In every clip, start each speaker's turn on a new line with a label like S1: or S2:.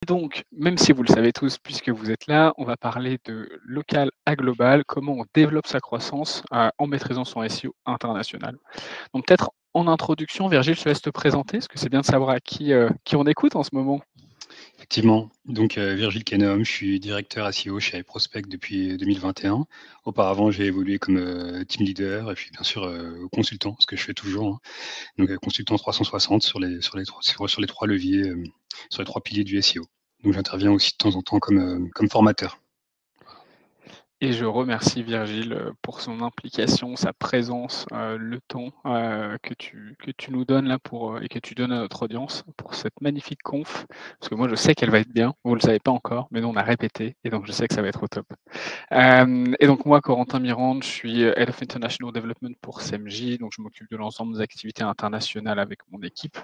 S1: Donc, même si vous le savez tous, puisque vous êtes là, on va parler de local à global, comment on développe sa croissance en maîtrisant son SEO international. Donc peut-être en introduction, Virgile, je te laisse te présenter, parce que c'est bien de savoir à qui on écoute en ce moment.
S2: Effectivement, donc Virgile Kenum, je suis directeur SEO chez iProspect depuis 2021. Auparavant, j'ai évolué comme team leader et puis bien sûr consultant, ce que je fais toujours, hein. Donc consultant 360 sur les trois leviers, sur les trois piliers du SEO. Donc j'interviens aussi de temps en temps comme formateur.
S1: Et je remercie Virgile pour son implication, sa présence, le temps que tu nous donnes là et que tu donnes à notre audience pour cette magnifique conf. Parce que moi, je sais qu'elle va être bien. Vous ne le savez pas encore, mais nous, on a répété. Et donc, je sais que ça va être au top. Et donc, moi, Corentin Mirande, je suis Head of International Development pour CMJ. Donc, je m'occupe de l'ensemble des activités internationales avec mon équipe.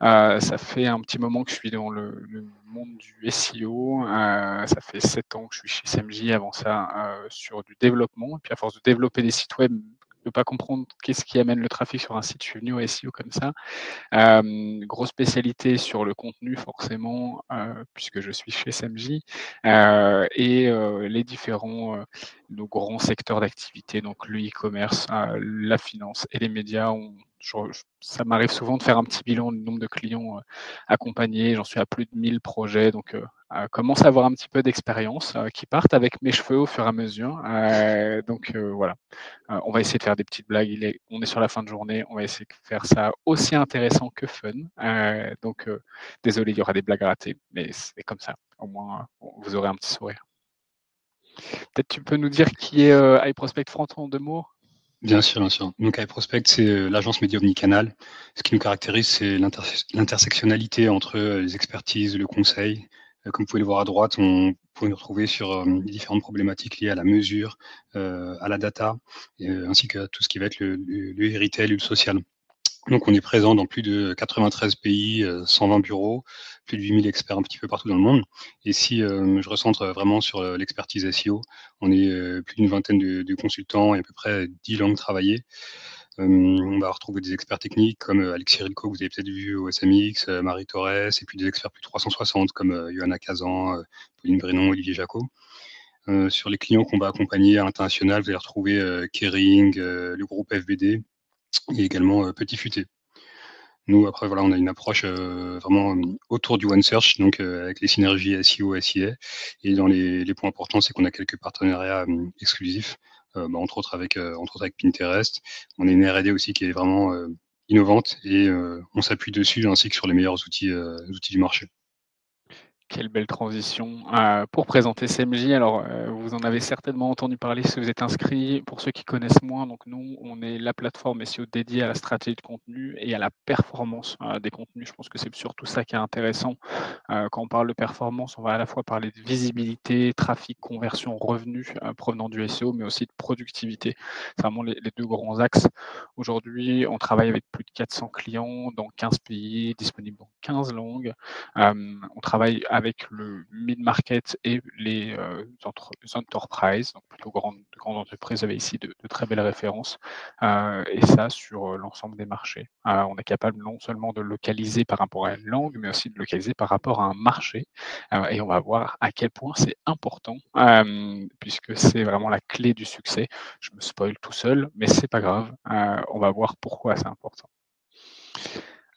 S1: Ça fait un petit moment que je suis dans le monde du SEO. Ça fait 7 ans que je suis chez CMJ. Avant ça, sur du développement. Et puis, à force de développer des sites web, de ne pas comprendre qu'est-ce qui amène le trafic sur un site, je suis venu au SEO comme ça. Grosse spécialité sur le contenu forcément, puisque je suis chez SMJ, et les différents, nos grands secteurs d'activité, donc le e-commerce, la finance et les médias. Ça m'arrive souvent de faire un petit bilan du nombre de clients accompagnés. J'en suis à plus de 1000 projets, donc commence à avoir un petit peu d'expérience qui partent avec mes cheveux au fur et à mesure. Donc voilà. On va essayer de faire des petites blagues. On est sur la fin de journée. On va essayer de faire ça aussi intéressant que fun. Donc, désolé, il y aura des blagues ratées, mais c'est comme ça. Au moins, vous aurez un petit sourire. Peut-être tu peux nous dire qui est iProspect France en 2 mots?
S2: Bien sûr, bien sûr. Donc iProspect, c'est l'agence média omnicanal. Ce qui nous caractérise, c'est l'intersectionnalité entre les expertises, le conseil. Comme vous pouvez le voir à droite, on peut nous retrouver sur les différentes problématiques liées à la mesure, à la data, ainsi que tout ce qui va être le e-retail et le social. Donc on est présent dans plus de 93 pays, 120 bureaux, plus de 8000 experts un petit peu partout dans le monde. Et si je recentre vraiment sur l'expertise SEO, on est plus d'une vingtaine de consultants et à peu près 10 langues travaillées. On va retrouver des experts techniques comme Alexis Rilko, que vous avez peut-être vu au SMX, Marie Torres, et puis des experts plus 360 comme Johanna Kazan, Pauline Brénon, Olivier Jacot. Sur les clients qu'on va accompagner à l'international, vous allez retrouver Kering, le groupe FBD et également Petit Futé. Nous, après, voilà, on a une approche vraiment autour du One Search, donc avec les synergies SEO, SIA. Et dans les points importants, c'est qu'on a quelques partenariats exclusifs, entre autres avec Pinterest. On a une R&D aussi qui est vraiment innovante et on s'appuie dessus ainsi que sur les meilleurs outils du marché.
S1: Quelle belle transition. Pour présenter CMJ, alors vous en avez certainement entendu parler si vous êtes inscrit. Pour ceux qui connaissent moins, donc nous, on est la plateforme SEO dédiée à la stratégie de contenu et à la performance des contenus. Je pense que c'est surtout ça qui est intéressant. Quand on parle de performance, on va à la fois parler de visibilité, trafic, conversion, revenus provenant du SEO, mais aussi de productivité. C'est vraiment les 2 grands axes. Aujourd'hui, on travaille avec plus de 400 clients dans 15 pays, disponibles dans 15 langues. On travaille avec le mid-market et les enterprise, donc plutôt grandes entreprises. Vous avez ici de très belles références, et ça sur l'ensemble des marchés. On est capable non seulement de localiser par rapport à une langue, mais aussi de localiser par rapport à un marché. Et on va voir à quel point c'est important, puisque c'est vraiment la clé du succès. Je me spoil tout seul, mais c'est pas grave. On va voir pourquoi c'est important.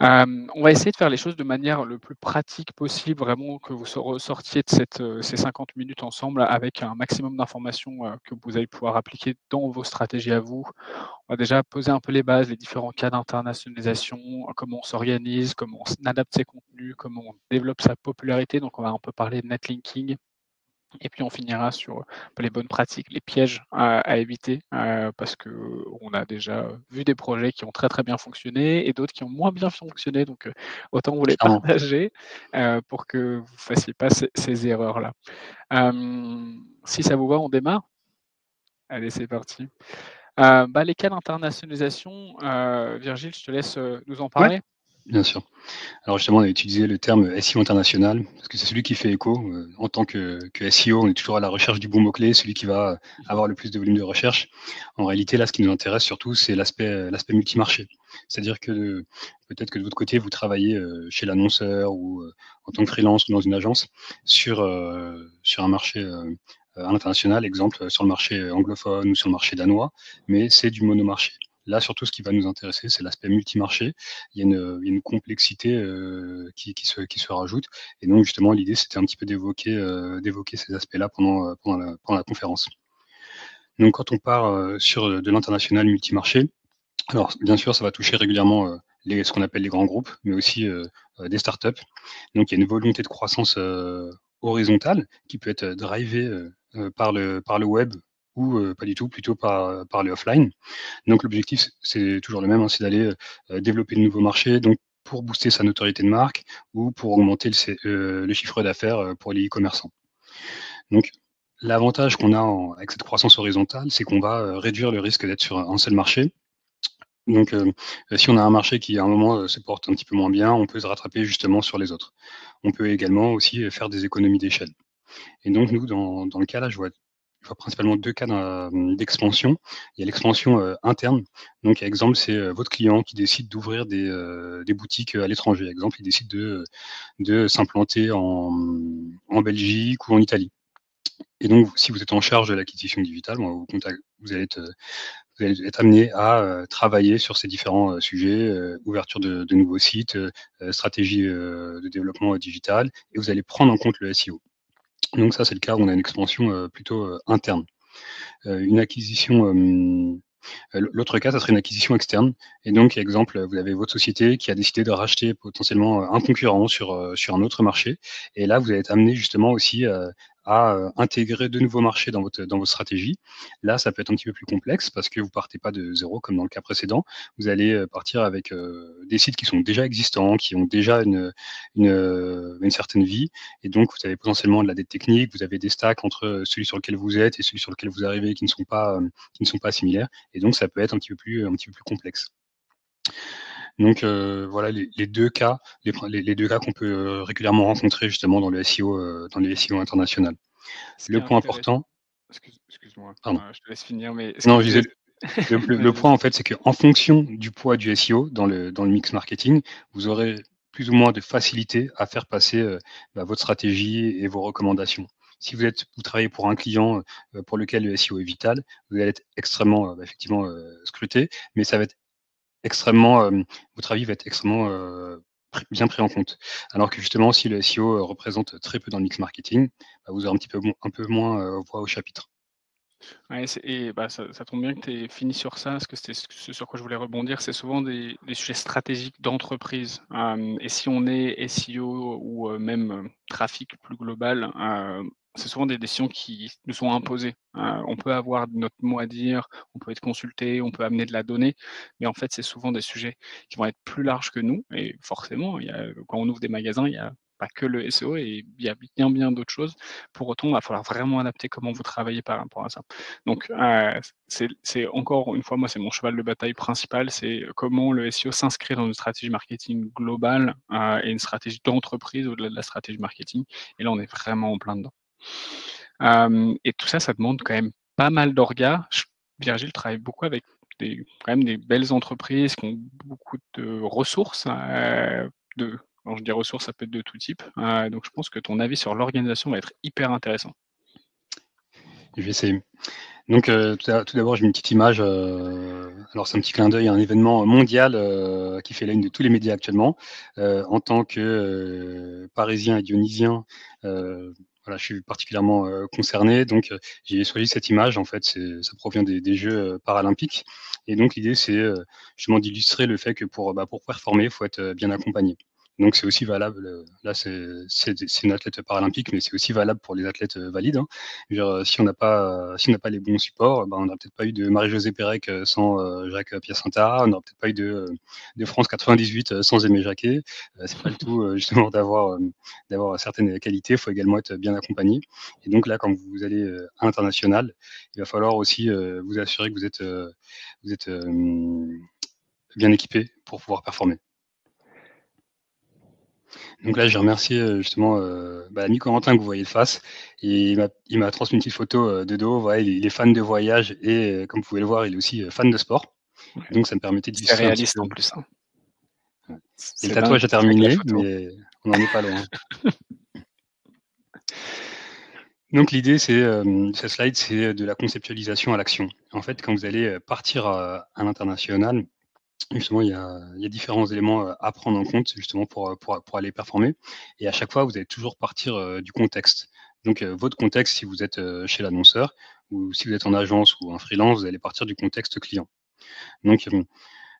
S1: On va essayer de faire les choses de manière le plus pratique possible, vraiment que vous ressortiez de ces 50 minutes ensemble avec un maximum d'informations que vous allez pouvoir appliquer dans vos stratégies à vous. On va déjà poser un peu les bases, les différents cas d'internationalisation, comment on s'organise, comment on adapte ses contenus, comment on développe sa popularité. Donc on va un peu parler de netlinking. Et puis on finira sur les bonnes pratiques, les pièges à éviter, parce qu'on a déjà vu des projets qui ont très, très bien fonctionné et d'autres qui ont moins bien fonctionné. Donc autant vous les
S2: Clairement.
S1: partager pour que vous ne fassiez pas ces erreurs-là. Si ça vous va, on démarre? Allez, c'est parti. Les cas d'internationalisation, Virgile, je te laisse nous en
S2: Ouais.
S1: parler.
S2: Bien sûr. Alors justement, on a utilisé le terme SEO international, parce que c'est celui qui fait écho. En tant que SEO, on est toujours à la recherche du bon mot-clé, celui qui va avoir le plus de volume de recherche. En réalité, là, ce qui nous intéresse surtout, c'est l'aspect multimarché. C'est-à-dire que peut-être que de votre côté, vous travaillez chez l'annonceur ou en tant que freelance ou dans une agence sur un marché à l'international, exemple sur le marché anglophone ou sur le marché danois, mais c'est du monomarché. Là, surtout, ce qui va nous intéresser, c'est l'aspect multimarché. Il y a une complexité qui se rajoute. Et donc, justement, l'idée, c'était un petit peu d'évoquer ces aspects-là pendant la conférence. Donc, quand on part sur de l'international multimarché, alors, bien sûr, ça va toucher régulièrement ce qu'on appelle les grands groupes, mais aussi des startups. Donc, il y a une volonté de croissance horizontale qui peut être drivée par le web ou pas du tout, plutôt par le offline. Donc l'objectif, c'est toujours le même, hein, c'est d'aller développer de nouveaux marchés, donc pour booster sa notoriété de marque ou pour augmenter le chiffre d'affaires pour les e-commerçants. Donc l'avantage qu'on a avec cette croissance horizontale, c'est qu'on va réduire le risque d'être sur un seul marché. Donc si on a un marché qui à un moment se porte un petit peu moins bien, on peut se rattraper justement sur les autres. On peut également aussi faire des économies d'échelle. Et donc nous, dans le cas là, je vois principalement 2 cas d'expansion. Il y a l'expansion interne. Donc exemple, c'est votre client qui décide d'ouvrir des boutiques à l'étranger. Exemple, il décide de s'implanter en Belgique ou en Italie. Et donc, si vous êtes en charge de l'acquisition digitale, vous allez être amené à travailler sur ces différents sujets, ouverture de nouveaux sites, stratégie de développement digital, et vous allez prendre en compte le SEO. Donc ça, c'est le cas où on a une expansion plutôt interne. Une acquisition, l'autre cas, ça serait une acquisition externe. Et donc, exemple, vous avez votre société qui a décidé de racheter potentiellement un concurrent sur un autre marché. Et là, vous allez être amené justement aussi à intégrer de nouveaux marchés dans votre stratégie. Là, ça peut être un petit peu plus complexe parce que vous partez pas de zéro comme dans le cas précédent. Vous allez partir avec des sites qui sont déjà existants, qui ont déjà une certaine vie. Et donc, vous avez potentiellement de la dette technique, vous avez des stacks entre celui sur lequel vous êtes et celui sur lequel vous arrivez qui ne sont pas similaires. Et donc, ça peut être un petit peu plus complexe. Donc, voilà les 2 cas, les 2 cas qu'on peut régulièrement rencontrer justement dans le SEO, dans les SEO international.
S1: Ce qui
S2: Le
S1: est
S2: point
S1: intéressant,
S2: important,
S1: excuse-moi,
S2: pardon.
S1: je te laisse finir, mais ce que
S2: Non,
S1: je
S2: je
S1: disais
S2: disais, le
S1: vas-y,
S2: point
S1: vas-y.
S2: en fait, c'est qu'en fonction du poids du SEO dans le mix marketing, vous aurez plus ou moins de facilité à faire passer votre stratégie et vos recommandations. Si vous travaillez pour un client pour lequel le SEO est vital, vous allez être extrêmement effectivement scruté, mais ça va être extrêmement, votre avis va être extrêmement bien pris en compte. Alors que justement, si le SEO représente très peu dans le mix marketing, bah, vous aurez un peu moins voix au chapitre.
S1: Ouais, bah, ça tombe bien que tu aies fini sur ça, parce que c'était ce sur quoi je voulais rebondir. C'est souvent des sujets stratégiques d'entreprise. Et si on est SEO ou même trafic plus global, c'est souvent des décisions qui nous sont imposées. On peut avoir notre mot à dire, on peut être consulté, on peut amener de la donnée, mais en fait, c'est souvent des sujets qui vont être plus larges que nous. Et forcément, quand on ouvre des magasins, il y a pas que le SEO et il y a bien d'autres choses. Pour autant, il va falloir vraiment adapter comment vous travaillez par rapport à ça. Donc, c'est encore une fois, moi, c'est mon cheval de bataille principal, c'est comment le SEO s'inscrit dans une stratégie marketing globale, et une stratégie d'entreprise au-delà de la stratégie marketing. Et là, on est vraiment en plein dedans. Et tout ça, ça demande quand même pas mal d'orgas. Virgile travaille beaucoup avec quand même des belles entreprises qui ont beaucoup de ressources, quand je dis ressources, ça peut être de tout type. Donc je pense que ton avis sur l'organisation va être hyper intéressant.
S2: Je vais essayer. Donc, tout d'abord, j'ai mis une petite image. Alors, c'est un petit clin d'œil à un événement mondial qui fait la une de tous les médias actuellement. En tant que Parisien et Dionysien, voilà, je suis particulièrement concerné. Donc, j'ai choisi cette image. En fait, ça provient des Jeux paralympiques. Et donc, l'idée, c'est justement d'illustrer le fait que pour performer, il faut être bien accompagné. Donc, c'est aussi valable. Là, c'est une athlète paralympique, mais c'est aussi valable pour les athlètes valides, hein. Je veux dire, si on n'a pas les bons supports, ben, on n'aurait peut-être pas eu de Marie-Josée Pérec sans Jacques Piacenta, on n'aurait peut-être pas eu de France 98 sans Aimé Jacquet. C'est pas le tout justement d'avoir certaines qualités, il faut également être bien accompagné. Et donc là, quand vous allez à l'international, il va falloir aussi vous assurer que vous êtes bien équipé pour pouvoir performer. Donc là, j'ai remercié, justement, l'ami Corentin que vous voyez de face et il m'a transmis une petite photo, de dos. Voilà, il est fan de voyage et comme vous pouvez le voir, il est aussi, fan de sport.
S1: Ouais.
S2: Donc ça me permettait
S1: C'est
S2: d'illustrer un petit
S1: réaliste
S2: peu.
S1: en plus, hein.
S2: Ouais, et le
S1: C'est dingue
S2: tatouage a
S1: avec la
S2: terminé,
S1: photo.
S2: mais on n'en est pas loin. Donc l'idée, c'est, ce slide, c'est de la conceptualisation à l'action. En fait, quand vous allez, partir à l'international, justement, il y a différents éléments, à prendre en compte justement pour aller performer et à chaque fois, vous allez toujours partir, du contexte. Donc, votre contexte, si vous êtes, chez l'annonceur ou si vous êtes en agence ou en freelance, vous allez partir du contexte client. Donc,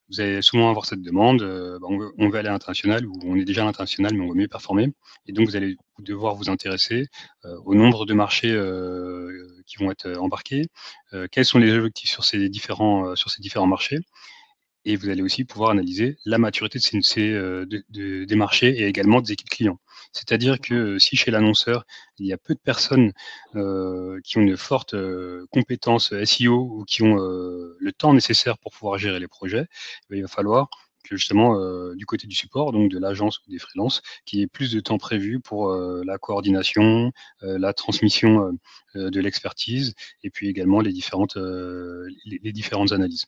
S2: vous allez souvent avoir cette demande, on veut aller à l'international ou on est déjà à l'international, mais on veut mieux performer et donc vous allez devoir vous intéresser, au nombre de marchés, qui vont être, embarqués, quels sont les objectifs sur ces différents marchés et vous allez aussi pouvoir analyser la maturité de des marchés et également des équipes clients. C'est-à-dire que, si chez l'annonceur, il y a peu de personnes, qui ont une forte, compétence SEO ou qui ont, le temps nécessaire pour pouvoir gérer les projets, il va falloir que justement, du côté du support, donc de l'agence ou des freelances, qu'il y ait plus de temps prévu pour, la coordination, la transmission, de l'expertise et puis également les différentes analyses.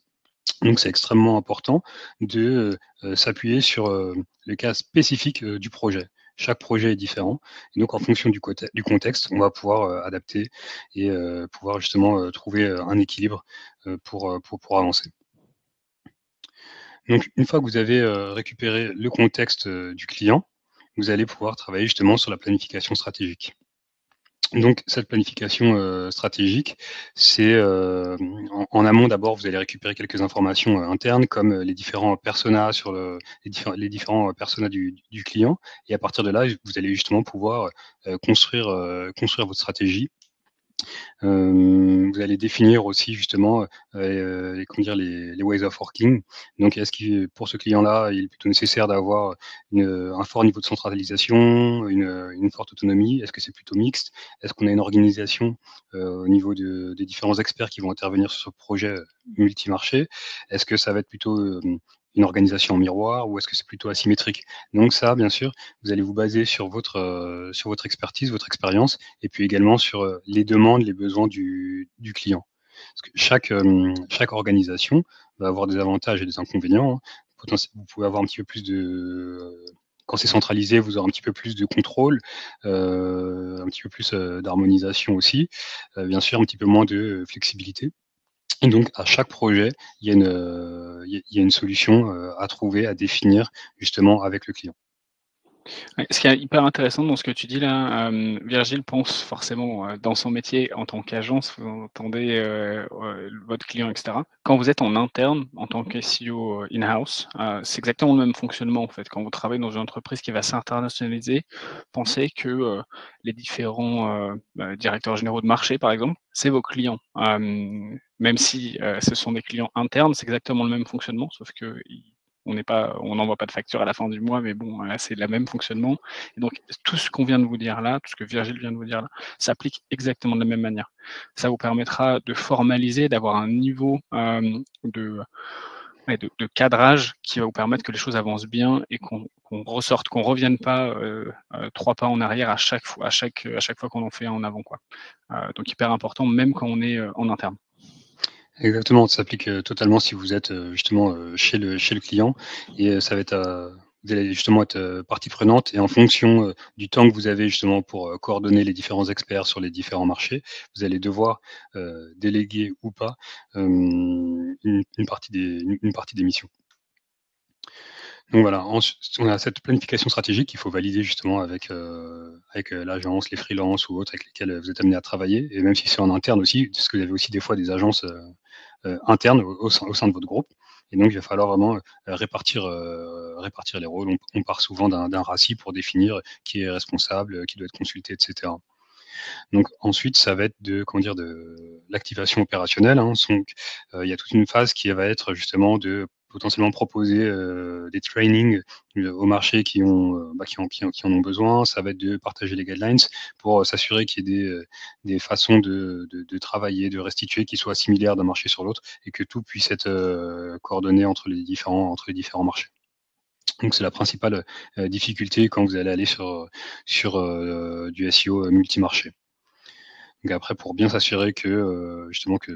S2: Donc c'est extrêmement important de, s'appuyer sur, le cas spécifique, du projet. Chaque projet est différent et donc en fonction du contexte, on va pouvoir, adapter et pouvoir justement, trouver, un équilibre, pour avancer. Donc une fois que vous avez, récupéré le contexte, du client, vous allez pouvoir travailler justement sur la planification stratégique. Donc cette planification, stratégique, c'est, en amont d'abord, vous allez récupérer quelques informations, internes comme, les différents personas sur les différents, personas du client et à partir de là, vous allez justement pouvoir, construire votre stratégie. Vous allez définir aussi justement, comment dire? Les ways of working. Donc est-ce que pour ce client-là, il est plutôt nécessaire d'avoir un fort niveau de centralisation, une forte autonomie? Est-ce que c'est plutôt mixte? Est-ce qu'on a une organisation, au niveau des différents experts qui vont intervenir sur ce projet, multimarché? Est-ce que ça va être plutôt, une organisation en miroir ou est-ce que c'est plutôt asymétrique? Donc ça, bien sûr, vous allez vous baser sur votre expertise, votre expérience et puis également sur, les demandes, les besoins du client. Parce que chaque organisation va avoir des avantages et des inconvénients, hein. Vous pouvez avoir un petit peu plus quand c'est centralisé, vous aurez un petit peu plus de contrôle, un petit peu plus, d'harmonisation aussi, bien sûr un petit peu moins de, flexibilité et donc à chaque projet, il y a il y a une solution, à trouver, à définir justement avec le client.
S1: Ouais, ce qui est hyper intéressant dans ce que tu dis là, Virgile pense forcément, dans son métier en tant qu'agence, vous entendez, votre client et cetera. Quand vous êtes en interne, en tant que SEO, in-house, c'est exactement le même fonctionnement en fait. Quand vous travaillez dans une entreprise qui va s'internationaliser, pensez que, les différents, directeurs généraux de marché par exemple, c'est vos clients. Même si, ce sont des clients internes, c'est exactement le même fonctionnement sauf qu'ils on n'envoie pas de facture à la fin du mois, mais bon, là, c'est le même fonctionnement et donc tout ce qu'on vient de vous dire là, tout ce que Virgile vient de vous dire là, s'applique exactement de la même manière. Ça vous permettra de formaliser, d'avoir un niveau, de ouais, de cadrage qui va vous permettre que les choses avancent bien et qu'on ressorte, qu'on revienne pas, 3 pas en arrière à chaque fois qu'on en fait un en avant, quoi. Donc hyper important, même quand on est, en interne.
S2: Exactement, ça s'applique, totalement si vous êtes, justement, chez le client et ça va être, vous allez justement être, partie prenante et en fonction, du temps que vous avez justement pour, coordonner les différents experts sur les différents marchés, vous allez devoir, déléguer ou pas, une partie des missions. Donc voilà, ensuite on a cette planification stratégique qu'il faut valider justement avec, l'agence, les freelances ou autres avec lesquels, vous êtes amenés à travailler et même si c'est en interne aussi, parce que vous avez aussi des fois des agences, interne au sein de votre groupe et donc il va falloir vraiment, répartir les rôles. On part souvent d'un RACI pour définir qui est responsable, qui doit être consulté et cetera. Donc ensuite, ça va être de l'activation opérationnelle, hein. Donc, il y a toute une phase qui va être justement de potentiellement proposer, des trainings, aux marchés qui en ont besoin. Ça va être de partager les guidelines pour, s'assurer qu'il y ait des façons de travailler, de restituer qui soient similaires d'un marché sur l'autre et que tout puisse être, coordonné entre les différents marchés. Donc c'est la principale difficulté quand vous allez aller sur du SEO multimarché. Donc après, pour bien s'assurer que justement que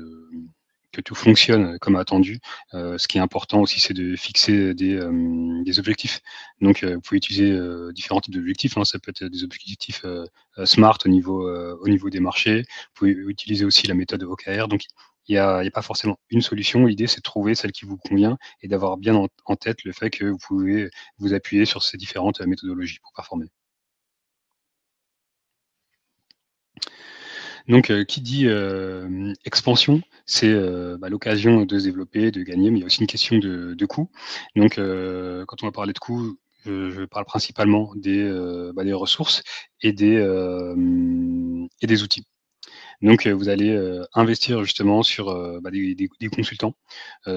S2: tout fonctionne comme attendu, ce qui est important aussi, c'est de fixer des objectifs. Donc vous pouvez utiliser différents types d'objectifs, hein. Ça peut être des objectifs SMART au niveau des marchés. Vous pouvez utiliser aussi la méthode OKR. Donc il y a pas forcément une solution. L'idée, c'est de trouver celle qui vous convient et d'avoir bien en tête le fait que vous pouvez vous appuyer sur ces différentes méthodologies pour performer. Donc, qui dit expansion, c'est l'occasion de se développer, de gagner, mais il y a aussi une question de coût. Donc, quand on va parler de coût, je parle principalement des ressources et des outils. Donc, vous allez investir justement sur des consultants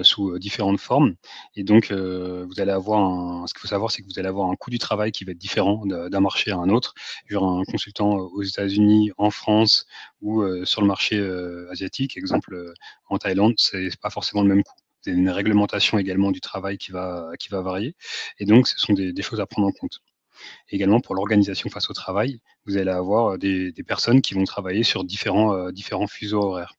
S2: sous différentes formes. Et donc, vous allez avoir ce qu'il faut savoir, c'est que vous allez avoir un coût du travail qui va être différent d'un marché à un autre. Genre un consultant aux États-Unis, en France ou sur le marché asiatique, exemple en Thaïlande, c'est pas forcément le même coût. Vous avez une réglementation également du travail qui va varier. Et donc, ce sont des choses à prendre en compte. Également pour l'organisation face au travail, vous allez avoir des personnes qui vont travailler sur différents fuseaux horaires.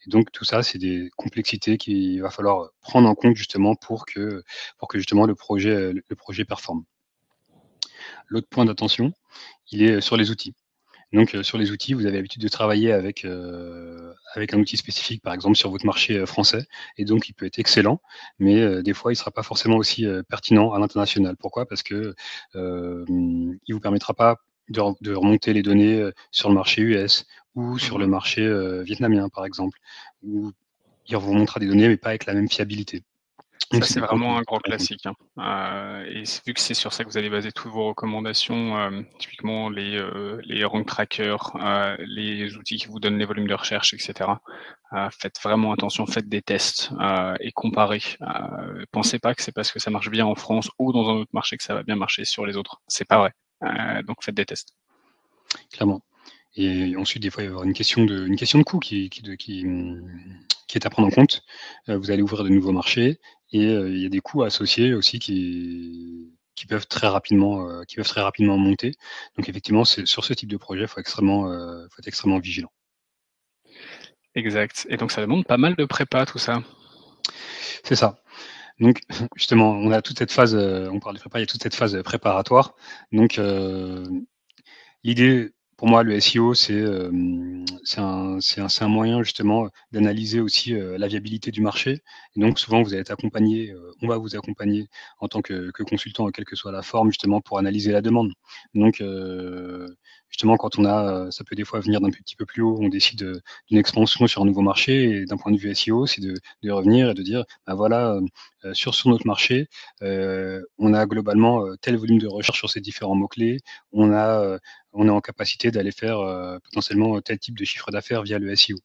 S2: Et donc tout ça, c'est des complexités qu'il va falloir prendre en compte justement pour que justement le projet performe. L'autre point d'attention, il est sur les outils. Donc, sur les outils, vous avez l'habitude de travailler avec un outil spécifique, par exemple sur votre marché français, et donc il peut être excellent, mais des fois, il ne sera pas forcément aussi pertinent à l'international. Pourquoi? Parce que il vous permettra pas de remonter les données sur le marché US ou sur le
S1: Mmh.
S2: marché vietnamien, par exemple, où il vous remontera des données, mais pas avec la même fiabilité. Donc,
S1: Ça,
S2: c'est
S1: c'est
S2: des points
S1: vraiment
S2: qu'il
S1: un
S2: faut
S1: gros
S2: prendre en compte.
S1: classique, hein. Et vu que c'est sur ça que vous allez baser toutes vos recommandations, typiquement les rank trackers, les outils qui vous donnent les volumes de recherche et cetera, faites vraiment attention, faites des tests, et comparez. Pensez pas que c'est parce que ça marche bien en France ou dans un autre marché que ça va bien marcher sur les autres. C'est pas vrai. Donc faites des tests.
S2: Clairement. Et ensuite, des fois, il va y avoir une question de coût qui est à prendre en compte. Vous allez ouvrir de nouveaux marchés et il y a des coûts associés aussi qui peuvent très rapidement monter. Donc effectivement, c'est sur ce type de projet, faut être extrêmement vigilant.
S1: Exact, et donc ça demande pas mal de prépa tout ça?
S2: C'est ça. Donc justement, on a toute cette phase, on parle de prépa, il y a toute cette phase préparatoire. Donc l'idée, pour moi, le SEO, c'est un moyen justement d'analyser aussi la viabilité du marché. Et donc souvent, vous allez être accompagné, on va vous accompagner en tant que consultant, quelle que soit la forme, justement pour analyser la demande. Donc justement, quand ça peut des fois venir d'un petit peu plus haut, on décide d'une expansion sur un nouveau marché. Et d'un point de vue SEO, c'est de revenir et de dire, bah voilà, sur notre marché, on a globalement tel volume de recherche sur ces différents mots-clés. On est en capacité d'aller faire potentiellement tel type de chiffre d'affaires via le SEO.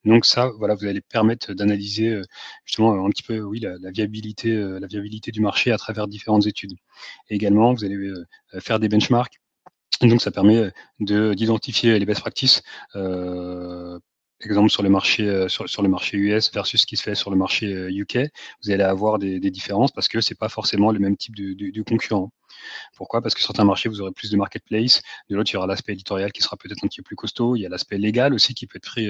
S2: Donc ça, voilà, vous allez permettre d'analyser justement un petit peu, oui, la viabilité du marché à travers différentes études. Et également, vous allez faire des benchmarks. Donc ça permet d'identifier les best practices. Exemple sur le marché sur le marché US versus ce qui se fait sur le marché UK, vous allez avoir des différences parce que c'est pas forcément le même type de concurrent. Pourquoi? Parce que certains marchés, vous aurez plus de marketplace, de l'autre, il y aura l'aspect éditorial qui sera peut-être un petit peu plus costaud, il y a l'aspect légal aussi qui peut être pris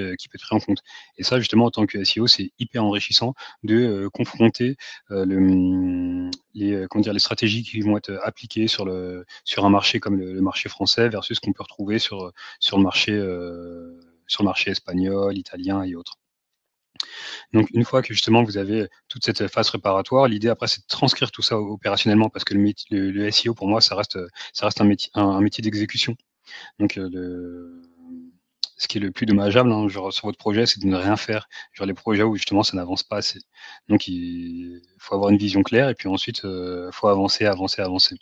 S2: en compte. Et ça, justement, en tant que SEO, c'est hyper enrichissant de confronter les stratégies qui vont être appliquées sur un marché comme le marché français versus ce qu'on peut retrouver sur le marché espagnol, italien et autres. Donc une fois que justement vous avez toute cette phase préparatoire, l'idée après c'est de transcrire tout ça opérationnellement parce que le SEO pour moi ça reste un métier d'exécution. Donc ce qui est le plus dommageable, hein, genre sur votre projet, c'est de ne rien faire. Genre les projets où justement ça n'avance pas assez. Donc il faut avoir une vision claire et puis ensuite faut avancer, avancer, avancer.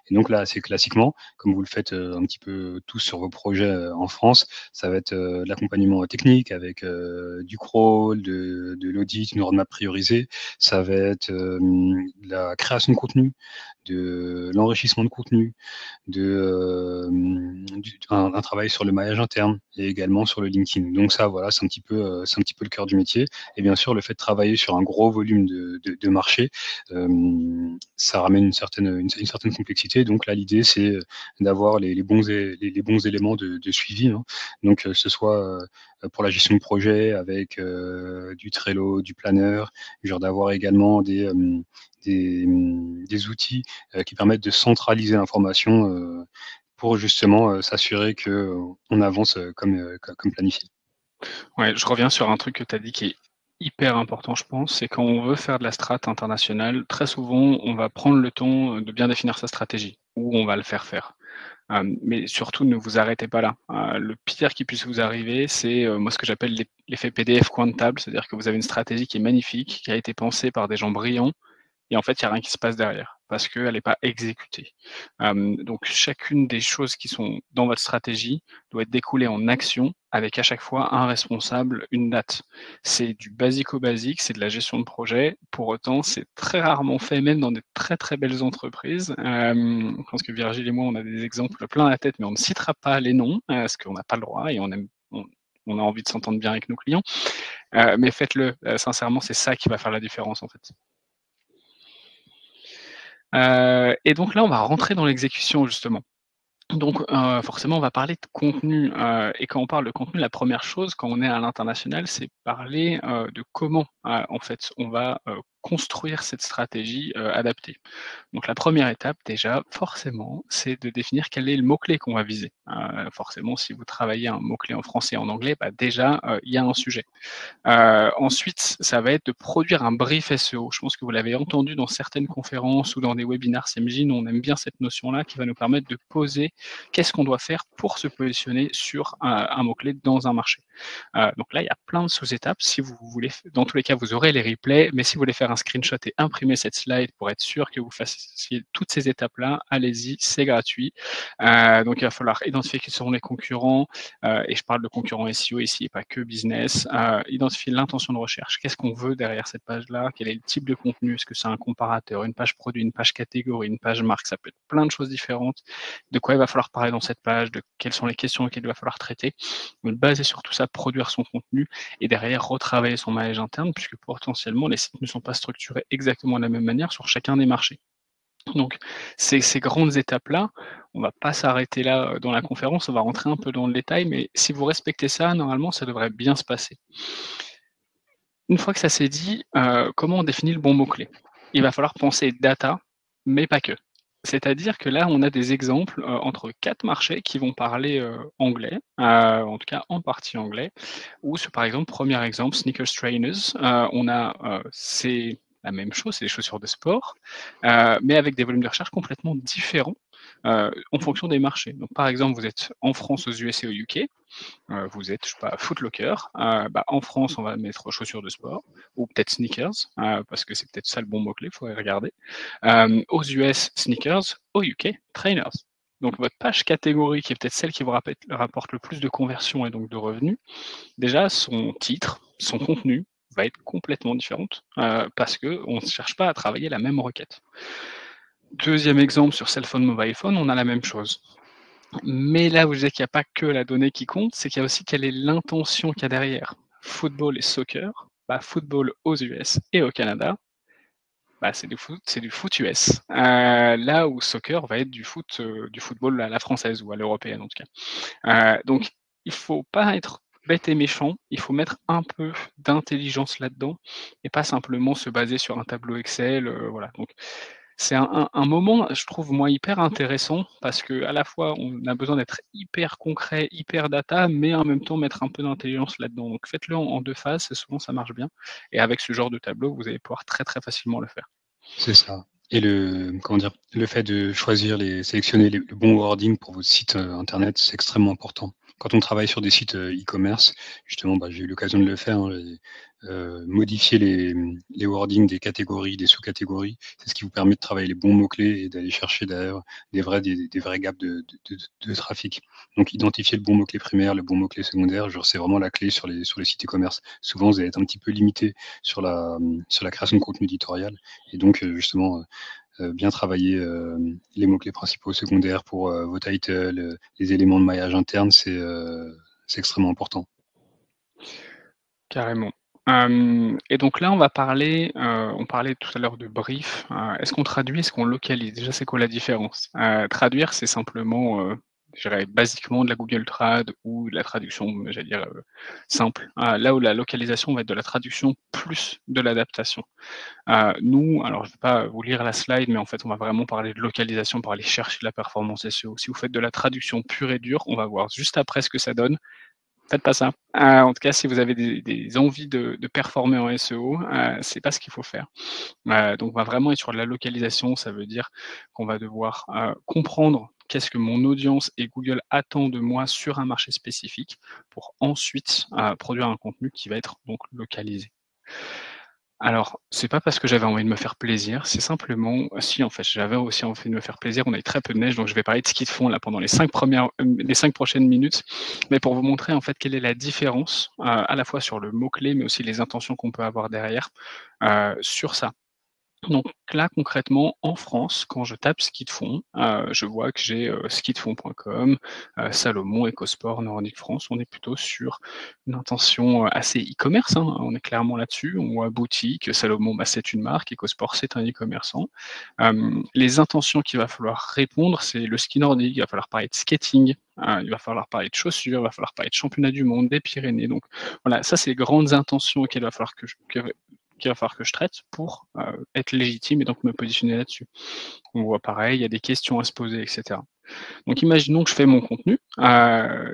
S2: Et donc là, assez classiquement, comme vous le faites un petit peu tous sur vos projets en France, ça va être de l'accompagnement technique avec du crawl, de l'audit, une roadmap priorisée. Ça va être de la création de contenu, de l'enrichissement de contenu, un travail sur le maillage interne et également sur le LinkedIn. Donc ça, voilà, c'est un petit peu le cœur du métier. Et bien sûr, le fait de travailler sur un gros volume de marché, ça ramène une certaine complexité. Donc là, l'idée, c'est d'avoir les bons éléments de suivi, hein. Donc, que ce soit pour la gestion de projet avec du Trello, du planner, genre d'avoir également des outils qui permettent de centraliser l'information pour justement s'assurer qu'on avance comme planifié.
S1: Ouais, je reviens sur un truc que tu as dit qui est hyper important, je pense, c'est quand on veut faire de la strat internationale, très souvent, on va prendre le temps, de bien définir sa stratégie ou on va le faire faire. Mais surtout ne vous arrêtez pas là. Le pire qui puisse vous arriver, c'est, moi ce que j'appelle l'effet PDF comptable, c'est-à-dire que vous avez une stratégie qui est magnifique, qui a été pensée par des gens brillants et en fait, il y a rien qui se passe derrière parce qu'elle n'est pas exécutée. Donc chacune des choses qui sont dans votre stratégie doit être découlée en action avec à chaque fois un responsable, une date. C'est du basico-basique, c'est de la gestion de projet. Pour autant, c'est très rarement fait, même dans des très, très belles entreprises. Je pense que Virgile et moi, on a des exemples plein la tête, mais on ne citera pas les noms, parce qu'on n'a pas le droit et on a envie de s'entendre bien avec nos clients. Mais faites-le, sincèrement, c'est ça qui va faire la différence, en fait. Et donc là, on va rentrer dans l'exécution justement. Donc, forcément, on va parler de contenu, et quand on parle de contenu, la première chose quand on est à l'international, c'est parler, de comment, en fait, on va, construire cette stratégie, adaptée. Donc la première étape déjà, forcément, c'est de définir quel est le mot-clé qu'on va viser. Forcément, si vous travaillez un mot-clé en français et en anglais, bah, déjà, il y a un sujet. Ensuite, ça va être de produire un brief SEO. Je pense que vous l'avez entendu dans certaines conférences ou dans des webinaires CMJ, nous on aime bien cette notion-là qui va nous permettre de poser qu'est-ce qu'on doit faire pour se positionner sur un mot-clé dans un marché. Donc là, il y a plein de sous-étapes. Si vous voulez, dans tous les cas, vous aurez les replays, mais si vous voulez faire un screenshot et imprimer cette slide pour être sûr que vous fassiez toutes ces étapes-là, allez-y, c'est gratuit. Donc il va falloir identifier quels seront les concurrents, et je parle de concurrents SEO ici et pas que business. Identifier l'intention de recherche. Qu'est-ce qu'on veut derrière cette page-là? Quel est le type de contenu? Est-ce que c'est un comparateur, une page produit, une page catégorie, une page marque? Ça peut être plein de choses différentes. De quoi il va falloir parler dans cette page, de quelles sont les questions auxquelles il va falloir traiter. Donc, baser sur tout ça, produire son contenu et derrière retravailler son maillage interne puisque potentiellement les sites ne sont pas structurés exactement de la même manière sur chacun des marchés. Donc ces grandes étapes-là, on va pas s'arrêter là dans la conférence, on va rentrer un peu dans le détail, mais si vous respectez ça, normalement ça devrait bien se passer. Une fois que ça s'est dit, comment on définit le bon mot-clé? Il va falloir penser data, mais pas que. C'est-à-dire que là, on a des exemples, entre 4 marchés qui vont parler, anglais, en tout cas en partie anglais, ou par exemple, premier exemple, sneakers trainers, on a, c'est la même chose, c'est des chaussures de sport, mais avec des volumes de recherche complètement différents, en fonction des marchés. Donc par exemple, vous êtes en France, aux US et au UK, vous êtes, je sais pas, Foot Locker, bah, en France, on va mettre chaussures de sport ou peut-être sneakers, parce que c'est peut-être ça le bon mot-clé, il faudrait regarder. Aux US, sneakers, au UK, trainers. Donc votre page catégorie, qui est peut-être celle qui vous rapporte le plus de conversions et donc de revenus, déjà son titre, son contenu va être complètement différente, parce qu'on ne cherche pas à travailler la même requête. Deuxième exemple, sur cell phone, mobile phone, on a la même chose. Mais là où je disais qu'il n'y a pas que la donnée qui compte, c'est qu'il y a aussi quelle est l'intention qu'il y a derrière. Football et soccer, bah, football aux US et au Canada, bah, c'est du foot US. Là où soccer va être du football à la française ou à l'européenne en tout cas. Donc il ne faut pas être bête et méchant, il faut mettre un peu d'intelligence là-dedans et pas simplement se baser sur un tableau Excel, voilà. Donc c'est un moment, je trouve, moi, hyper intéressant parce qu'à la fois, on a besoin d'être hyper concret, hyper data, mais en même temps mettre un peu d'intelligence là-dedans. Donc faites-le en 2 phases, souvent ça marche bien et avec ce genre de tableau, vous allez pouvoir très, très facilement le faire.
S2: C'est ça. Et comment dire? Le fait de sélectionner le bon wording pour votre site internet, c'est extrêmement important. quand on travaille sur des sites e-commerce, justement, j'ai eu l'occasion de le faire, hein, modifier les wordings des catégories, des sous-catégories. C'est ce qui vous permet de travailler les bons mots-clés et d'aller chercher derrière des vrais gaps de trafic. Donc, identifier le bon mot-clé primaire, le bon mot-clé secondaire, c'est vraiment la clé sur les sites e-commerce. Souvent, vous allez être un petit peu limité sur la création de contenu éditorial. Et donc, justement, bien travailler les mots-clés principaux, secondaires pour vos titles, les éléments de maillage interne, c'est extrêmement important.
S1: Carrément. Et donc là, on va parler, on parlait tout à l'heure de brief. Est-ce qu'on traduit, est-ce qu'on localise? Déjà, c'est quoi la différence? Traduire, c'est simplement, je dirais basiquement de la Google Trad ou de la traduction, j'allais dire, simple. Là où la localisation va être de la traduction plus de l'adaptation. Nous, alors je vais pas vous lire la slide, mais en fait, on va vraiment parler de localisation pour aller chercher de la performance SEO. Si vous faites de la traduction pure et dure, on va voir juste après ce que ça donne. Faites pas ça. En tout cas, si vous avez des envies de performer en SEO, c'est pas ce qu'il faut faire. Donc on va vraiment être sur de la localisation. Ça veut dire qu'on va devoir, comprendre qu'est-ce que mon audience et Google attend de moi sur un marché spécifique pour ensuite, produire un contenu qui va être donc localisé. Alors, c'est pas parce que j'avais envie de me faire plaisir, c'est simplement si en fait, j'avais aussi envie de me faire plaisir. On a eu très peu de neige, donc je vais parler de ski de fond là pendant les 5 prochaines minutes, mais pour vous montrer en fait quelle est la différence, à la fois sur le mot-clé, mais aussi les intentions qu'on peut avoir derrière, sur ça. Donc là, concrètement, en France, quand je tape ski de fond, je vois que j'ai, skidefond.com, Salomon, EcoSport, Nordic France. On est plutôt sur une intention, assez e-commerce, hein, on est clairement là-dessus. On voit boutique, Salomon, c'est une marque, EcoSport, c'est un e-commerçant. Les intentions qu'il va falloir répondre, c'est le ski nordique, il va falloir parler de skating, il va falloir parler de chaussures, il va falloir parler de championnat du monde, des Pyrénées. Donc voilà, ça, c'est les grandes intentions auxquelles il va falloir qu'il va falloir que je traite pour être légitime et donc me positionner là-dessus. On voit pareil, il y a des questions à se poser, etc. Donc imaginons que je fais mon contenu,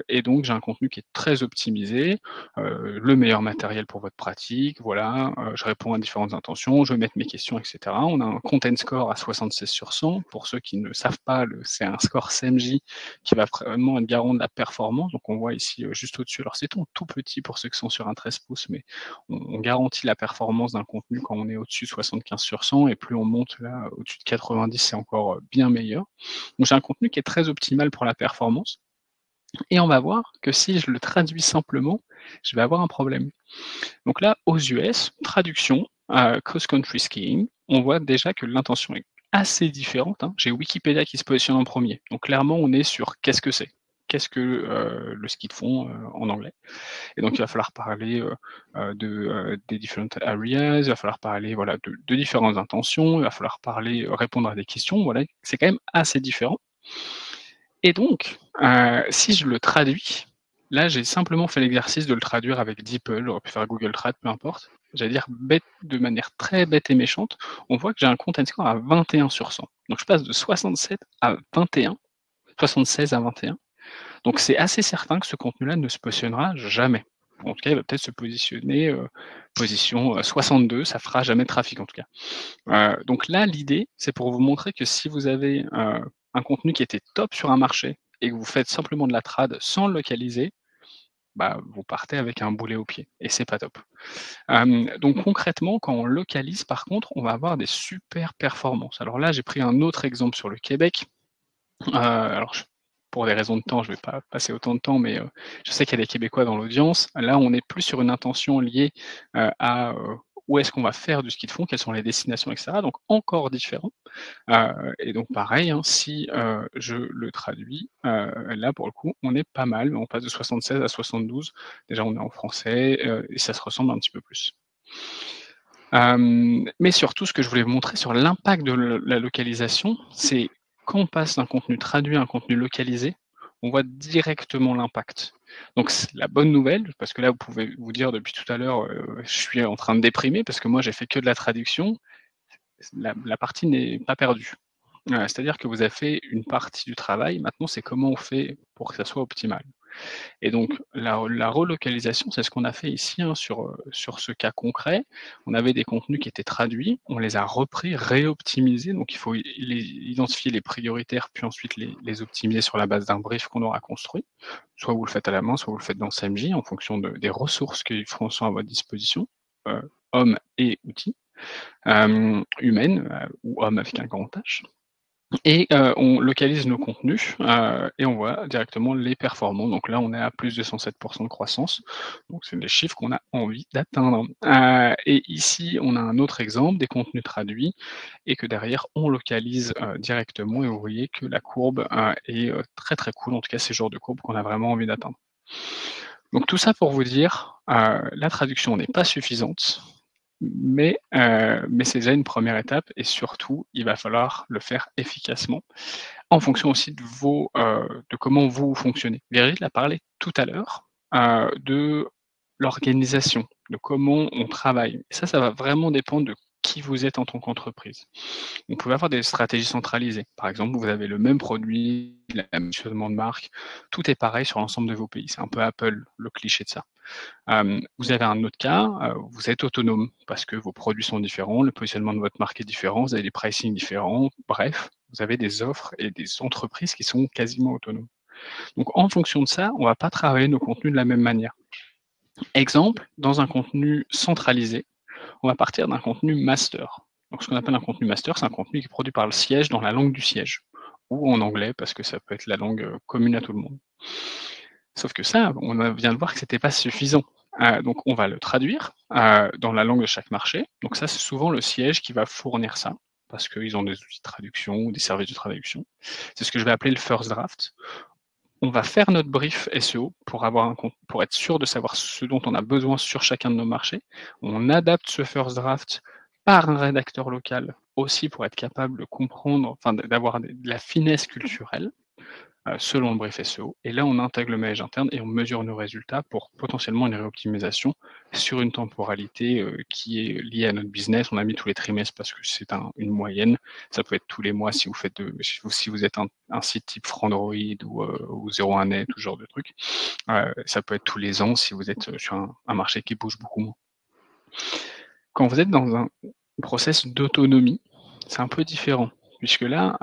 S1: et donc j'ai un contenu qui est très optimisé, le meilleur matériel pour votre pratique, voilà, je réponds à différentes intentions, je vais mettre mes questions, et cetera. On a un content score à 76 sur 100. Pour ceux qui ne savent pas, c'est un score CMJ qui va vraiment être garant de la performance. Donc on voit ici, juste au-dessus, alors c'est tout petit pour ceux qui sont sur un 13 pouces, mais on garantit la performance d'un contenu quand on est au-dessus de 75 sur 100, et plus on monte là, au-dessus de 90, c'est encore bien meilleur. Donc j'ai un contenu qui est très optimal pour la performance, et on va voir que si je le traduis simplement, je vais avoir un problème. Donc là, aux US, traduction, cross-country skiing, on voit déjà que l'intention est assez différente, hein. J'ai Wikipédia qui se positionne en premier. Donc clairement, on est sur qu'est-ce que c'est? Qu'est-ce que le ski de fond en anglais? Et donc il va falloir parler des different areas, il va falloir parler voilà, de différentes intentions, il va falloir parler, répondre à des questions, voilà, c'est quand même assez différent. Et donc, si je le traduis, là, j'ai simplement fait l'exercice de le traduire avec DeepL, j'aurais pu faire Google Trad, peu importe. J'allais dire bête, de manière très bête et méchante, on voit que j'ai un content score à 21 sur 100. Donc je passe de 67 à 21, 76 à 21. Donc c'est assez certain que ce contenu-là ne se positionnera jamais. En tout cas, il va peut-être se positionner position 62, ça fera jamais de trafic en tout cas. Donc là, l'idée, c'est pour vous montrer que si vous avez un contenu qui était top sur un marché et que vous faites simplement de la trad sans le localiser, vous partez avec un boulet au pied et c'est pas top. Donc concrètement, quand on localise, par contre, on va avoir des super performances. Alors là, j'ai pris un autre exemple sur le Québec. Alors pour des raisons de temps, je ne vais pas passer autant de temps, mais je sais qu'il y a des Québécois dans l'audience. Là, on est plus sur une intention liée à où est-ce qu'on va faire du ski de fond, quelles sont les destinations, etc. Donc encore différent. Et donc pareil, hein, si je le traduis, là pour le coup, on est pas mal. On passe de 76 à 72. Déjà, on est en français et ça se ressemble un petit peu plus. Mais surtout, ce que je voulais vous montrer sur l'impact de la localisation, c'est quand on passe d'un contenu traduit à un contenu localisé, on voit directement l'impact. Donc c'est la bonne nouvelle, parce que là, vous pouvez vous dire depuis tout à l'heure, je suis en train de déprimer parce que moi, j'ai fait que de la traduction. La partie n'est pas perdue. C'est-à-dire que vous avez fait une partie du travail. Maintenant, c'est comment on fait pour que ça soit optimal. Et donc la relocalisation, c'est ce qu'on a fait ici, hein, sur ce cas concret. On avait des contenus qui étaient traduits, on les a repris, réoptimisés, donc il faut identifier les prioritaires, puis ensuite les optimiser sur la base d'un brief qu'on aura construit. Soit vous le faites à la main, soit vous le faites dans SameJ en fonction des ressources qui sont à votre disposition, hommes et outils, humaines, ou hommes avec un grand H. Et on localise nos contenus, et on voit directement les performances. Donc là, on est à plus de 107% de croissance, donc c'est des chiffres qu'on a envie d'atteindre. Et ici, on a un autre exemple, des contenus traduits et que derrière, on localise, directement et vous voyez que la courbe, est, très, très cool. En tout cas, c'est le genre de courbe qu'on a vraiment envie d'atteindre. Donc tout ça pour vous dire, la traduction n'est pas suffisante, mais c'est déjà une première étape et surtout, il va falloir le faire efficacement en fonction aussi de comment vous fonctionnez. Virgile a parlé tout à l'heure, de l'organisation, de comment on travaille. Et ça va vraiment dépendre de qui vous êtes en tant qu'entreprise. Vous pouvez avoir des stratégies centralisées. Par exemple, vous avez le même produit, le même positionnement de marque, tout est pareil sur l'ensemble de vos pays. C'est un peu Apple, le cliché de ça. Vous avez un autre cas, vous êtes autonome parce que vos produits sont différents, le positionnement de votre marque est différent, vous avez des pricing différents, bref, vous avez des offres et des entreprises qui sont quasiment autonomes. Donc en fonction de ça, on ne va pas travailler nos contenus de la même manière. Exemple, dans un contenu centralisé, on va partir d'un contenu master. Donc ce qu'on appelle un contenu master, c'est un contenu qui est produit par le siège dans la langue du siège, ou en anglais parce que ça peut être la langue commune à tout le monde. Sauf que ça, on vient de voir que c'était pas suffisant. Donc on va le traduire dans la langue de chaque marché. Donc ça, c'est souvent le siège qui va fournir ça, parce qu'ils ont des outils de traduction ou des services de traduction. C'est ce que je vais appeler le first draft. On va faire notre brief SEO pour être sûr de savoir ce dont on a besoin sur chacun de nos marchés. On adapte ce first draft par un rédacteur local aussi pour être capable de comprendre, enfin d'avoir de la finesse culturelle selon le brief SEO. Et là, on intègre le maillage interne et on mesure nos résultats pour potentiellement une réoptimisation sur une temporalité qui est liée à notre business. On a mis tous les trimestres parce que c'est une moyenne. Ça peut être tous les mois si vous êtes un site type Frandroid ou 01net, tout ce genre de trucs. Ça peut être tous les ans si vous êtes sur un marché qui bouge beaucoup moins. Quand vous êtes dans un process d'autonomie, c'est un peu différent, puisque là,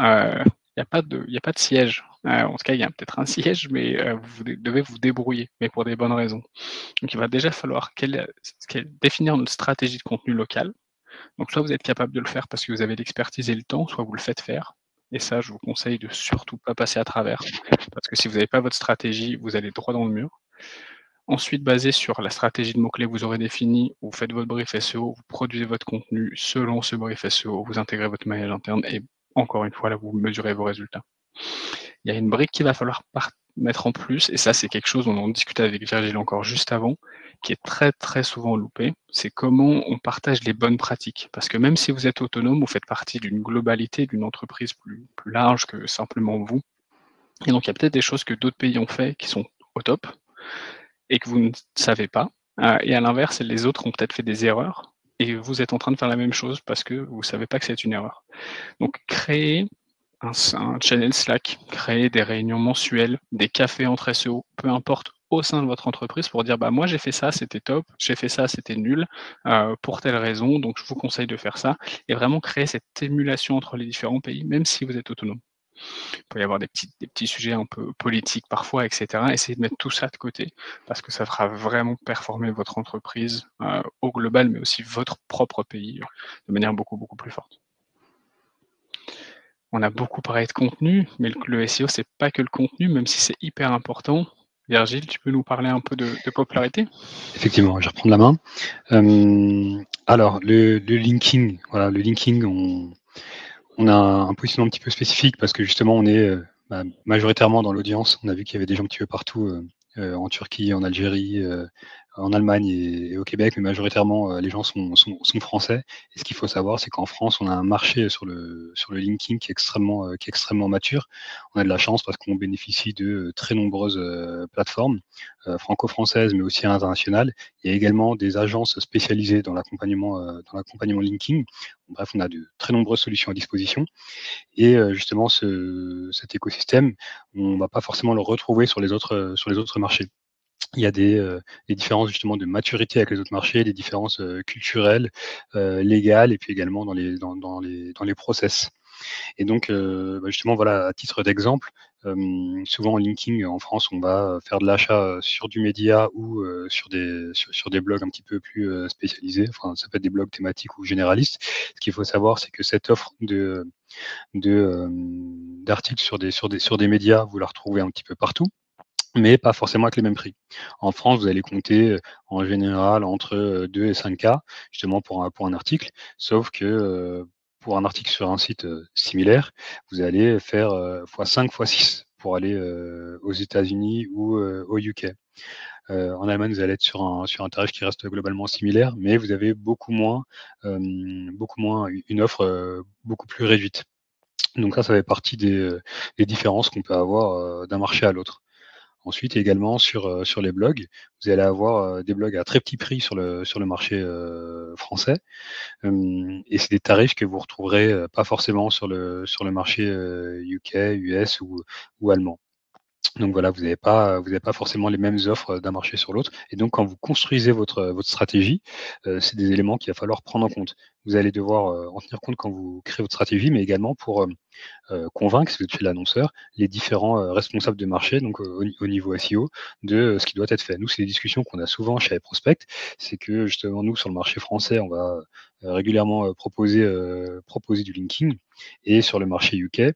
S1: il n'y a pas de siège. En tout cas, il y a peut-être un siège, mais vous devez vous débrouiller, mais pour des bonnes raisons. Donc, il va déjà falloir définir notre stratégie de contenu local. Donc, soit vous êtes capable de le faire parce que vous avez l'expertise et le temps, soit vous le faites faire. Et ça, je vous conseille de surtout pas passer à travers, parce que si vous n'avez pas votre stratégie, vous allez droit dans le mur. Ensuite, basé sur la stratégie de mots-clés que vous aurez définie, vous faites votre brief SEO, vous produisez votre contenu selon ce brief SEO, vous intégrez votre maillage interne et encore une fois, là, vous mesurez vos résultats. Il y a une brique qu'il va falloir mettre en plus, et ça, c'est quelque chose, on en discutait avec Virgile encore juste avant, qui est très, très souvent loupé, c'est comment on partage les bonnes pratiques. Parce que même si vous êtes autonome, vous faites partie d'une globalité, d'une entreprise plus large que simplement vous. Et donc, il y a peut-être des choses que d'autres pays ont fait qui sont au top, et que vous ne savez pas. Et à l'inverse, les autres ont peut-être fait des erreurs, et vous êtes en train de faire la même chose parce que vous ne savez pas que c'est une erreur. Donc, créer un channel Slack, créer des réunions mensuelles, des cafés entre SEO, peu importe, au sein de votre entreprise pour dire moi j'ai fait ça, c'était top, j'ai fait ça, c'était nul, pour telle raison, donc je vous conseille de faire ça, et vraiment créer cette émulation entre les différents pays, même si vous êtes autonome. Il peut y avoir des petits sujets un peu politiques parfois, etc. Essayez de mettre tout ça de côté, parce que ça fera vraiment performer votre entreprise au global, mais aussi votre propre pays de manière beaucoup, beaucoup plus forte. On a beaucoup parlé de contenu, mais le SEO, c'est pas que le contenu, même si c'est hyper important. Virgile, tu peux nous parler un peu de popularité?
S2: Effectivement, je vais reprendre la main. Alors, le linking, voilà, le linking, on a un positionnement un petit peu spécifique parce que justement, on est majoritairement dans l'audience. On a vu qu'il y avait des gens un petit peu partout, en Turquie, en Algérie, en Allemagne et au Québec, mais majoritairement, les gens sont français. Et ce qu'il faut savoir, c'est qu'en France, on a un marché sur le linking qui est extrêmement mature. On a de la chance parce qu'on bénéficie de très nombreuses plateformes franco-françaises, mais aussi internationales. Il y a également des agences spécialisées dans l'accompagnement linking. Bref, on a de très nombreuses solutions à disposition. Et justement, cet écosystème, on ne va pas forcément le retrouver sur les autres marchés. Il y a des différences justement de maturité avec les autres marchés, des différences culturelles, légales, et puis également dans les process. Et donc, justement, voilà, à titre d'exemple, souvent en linking en France, on va faire de l'achat sur du média ou sur des blogs un petit peu plus spécialisés. Enfin, ça peut être des blogs thématiques ou généralistes. Ce qu'il faut savoir, c'est que cette offre d'articles sur des médias, vous la retrouvez un petit peu partout, mais pas forcément avec les mêmes prix. En France, vous allez compter en général entre 2 et 5 K justement pour un article, sauf que pour un article sur un site similaire, vous allez faire x5, x6 pour aller aux États-Unis ou au UK. En Allemagne, vous allez être sur un tarif qui reste globalement similaire, mais vous avez beaucoup moins une offre beaucoup plus réduite. Donc ça fait partie des différences qu'on peut avoir d'un marché à l'autre. Ensuite, également sur les blogs, vous allez avoir des blogs à très petit prix sur le marché français. Et c'est des tarifs que vous retrouverez pas forcément sur le marché UK, US ou allemand. Donc voilà, vous avez pas forcément les mêmes offres d'un marché sur l'autre. Et donc, quand vous construisez votre stratégie, c'est des éléments qu'il va falloir prendre en compte. Vous allez devoir en tenir compte quand vous créez votre stratégie, mais également pour convaincre, si vous êtes chez l'annonceur, les différents responsables de marché, donc au niveau SEO, de ce qui doit être fait. Nous, c'est des discussions qu'on a souvent chez iProspect. C'est que justement, nous, sur le marché français, on va régulièrement proposer du linking. Et sur le marché UK,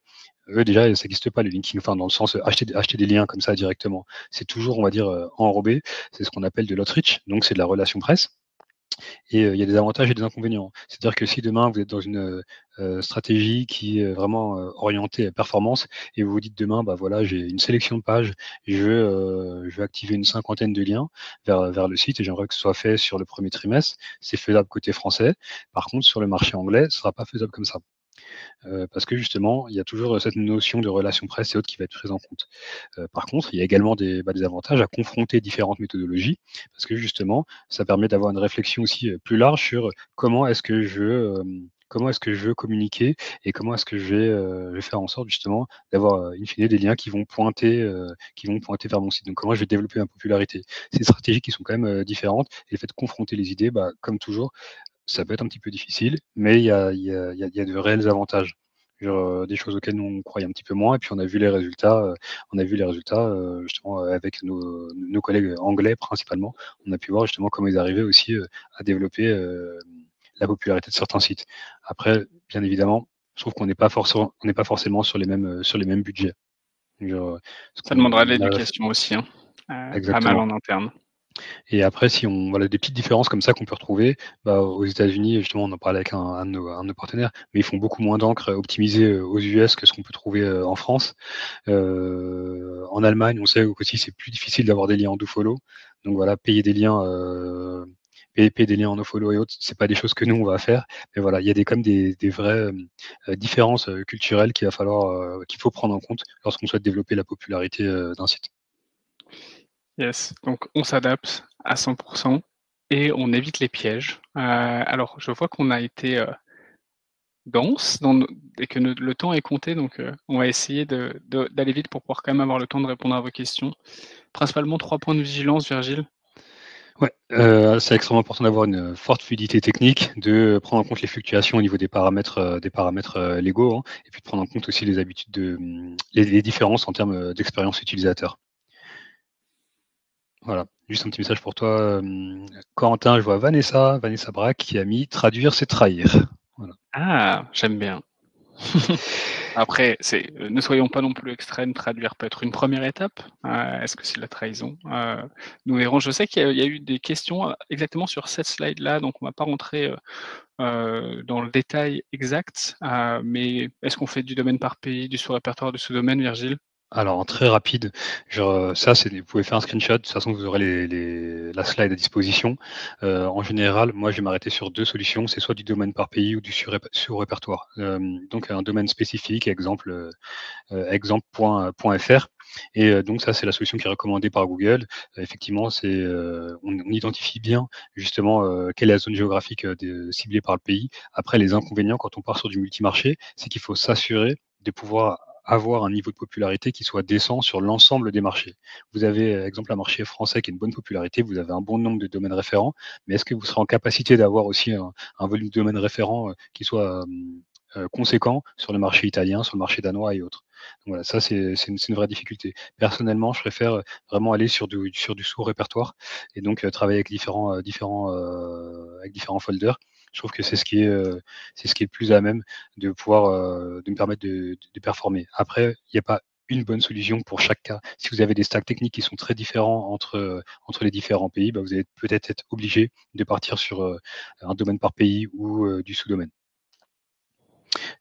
S2: eux, déjà, ça n'existe pas, le linking, enfin, dans le sens acheter des liens comme ça directement. C'est toujours, on va dire, enrobé. C'est ce qu'on appelle de l'outreach, donc c'est de la relation presse. Et il y a des avantages et des inconvénients. C'est-à-dire que si demain vous êtes dans une stratégie qui est vraiment orientée performance, et vous vous dites demain, bah voilà, j'ai une sélection de pages, je veux activer une cinquantaine de liens vers le site et j'aimerais que ce soit fait sur le premier trimestre, c'est faisable côté français. Par contre, sur le marché anglais, ce sera pas faisable comme ça. Parce que justement, il y a toujours cette notion de relation presse et autres qui va être prise en compte. Par contre, il y a également des avantages à confronter différentes méthodologies, parce que justement, ça permet d'avoir une réflexion aussi plus large sur comment est-ce que je veux communiquer et comment est-ce que je vais faire en sorte justement d'avoir in fine des liens qui vont pointer vers mon site. Donc comment je vais développer ma popularité. C'est des stratégies qui sont quand même différentes, et le fait de confronter les idées, comme toujours, ça peut être un petit peu difficile, mais il y a de réels avantages. Genre, des choses auxquelles nous on croyait un petit peu moins, et puis on a vu les résultats justement avec nos collègues anglais principalement. On a pu voir justement comment ils arrivaient aussi à développer la popularité de certains sites. Après, bien évidemment, je trouve qu'on n'est pas forcément sur les mêmes budgets. Genre, ce
S1: Ça demandera de
S2: qu'on a
S1: l'éducation aussi, hein, pas mal
S2: exactement.
S1: en interne.
S2: Et après, si on voilà, des petites différences comme ça qu'on peut retrouver, aux États-Unis, justement, on en parlait avec un de nos partenaires, mais ils font beaucoup moins d'encre optimisée aux US que ce qu'on peut trouver en France. En Allemagne, on sait qu'aussi c'est plus difficile d'avoir des liens en do-follow. Donc voilà, payer des liens en no-follow et autres, c'est pas des choses que nous on va faire. Mais voilà, il y a quand même des vraies différences culturelles qu'il faut prendre en compte lorsqu'on souhaite développer la popularité d'un site.
S1: Yes, donc on s'adapte à 100 et on évite les pièges. Alors je vois qu'on a été, dense dans nos et que le temps est compté, donc on va essayer d'aller vite pour pouvoir quand même avoir le temps de répondre à vos questions. Principalement 3 points de vigilance, Virgile.
S2: Ouais, c'est extrêmement important d'avoir une forte fluidité technique, de prendre en compte les fluctuations au niveau des paramètres légaux, hein, et puis de prendre en compte aussi les habitudes les différences en termes d'expérience utilisateur. Voilà, juste un petit message pour toi, Corentin, je vois Vanessa Braque qui a mis: «Traduire, c'est trahir». Voilà.
S1: Ah! J'aime bien. Après, ne soyons pas non plus extrêmes, traduire peut être une première étape. Est-ce que c'est la trahison? Nous verrons. Je sais qu'il y a eu des questions, exactement sur cette slide-là, donc on va pas rentrer, dans le détail exact, mais est-ce qu'on fait du domaine par pays, du sous-répertoire, du sous-domaine, Virgile?
S2: Alors, en très rapide, genre, ça, vous pouvez faire un screenshot. De toute façon, vous aurez la slide à disposition. En général, moi, je vais m'arrêter sur 2 solutions. C'est soit du domaine par pays ou du sur-répertoire. Donc un domaine spécifique, exemple.fr. Et donc ça, c'est la solution qui est recommandée par Google. Effectivement, on identifie bien justement quelle est la zone géographique ciblée par le pays. Après, les inconvénients quand on part sur du multimarché, c'est qu'il faut s'assurer de pouvoir avoir un niveau de popularité qui soit décent sur l'ensemble des marchés. Vous avez, exemple, un marché français qui a une bonne popularité, vous avez un bon nombre de domaines référents, mais est-ce que vous serez en capacité d'avoir aussi un volume de domaines référents qui soit conséquent sur le marché italien, sur le marché danois et autres? Donc voilà, ça c'est une vraie difficulté. Personnellement, je préfère vraiment aller sur du sous-répertoire et donc travailler avec différents folders. Je trouve que c'est ce qui est le plus à même de pouvoir de me permettre de performer. Après, il n'y a pas une bonne solution pour chaque cas. Si vous avez des stacks techniques qui sont très différents entre les différents pays, bah, vous allez peut-être être obligé de partir sur un domaine par pays ou du sous-domaine.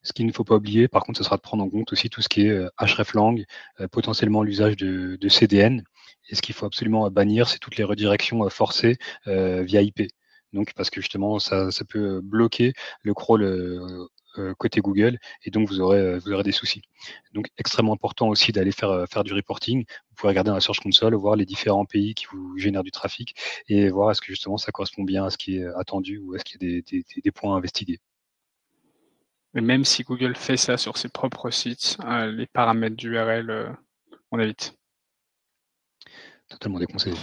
S2: Ce qu'il ne faut pas oublier, par contre, ce sera de prendre en compte aussi tout ce qui est hreflang, potentiellement l'usage de CDN. Et ce qu'il faut absolument bannir, c'est toutes les redirections forcées via IP. Donc, parce que justement, ça peut bloquer le crawl côté Google, et donc vous aurez des soucis. Donc, extrêmement important aussi d'aller faire du reporting. Vous pouvez regarder dans la Search Console, voir les différents pays qui vous génèrent du trafic, et voir est-ce que justement ça correspond bien à ce qui est attendu ou est-ce qu'il y a des points à investiguer.
S1: Mais même si Google fait ça sur ses propres sites, les paramètres d'URL, on évite.
S2: Totalement déconseillé.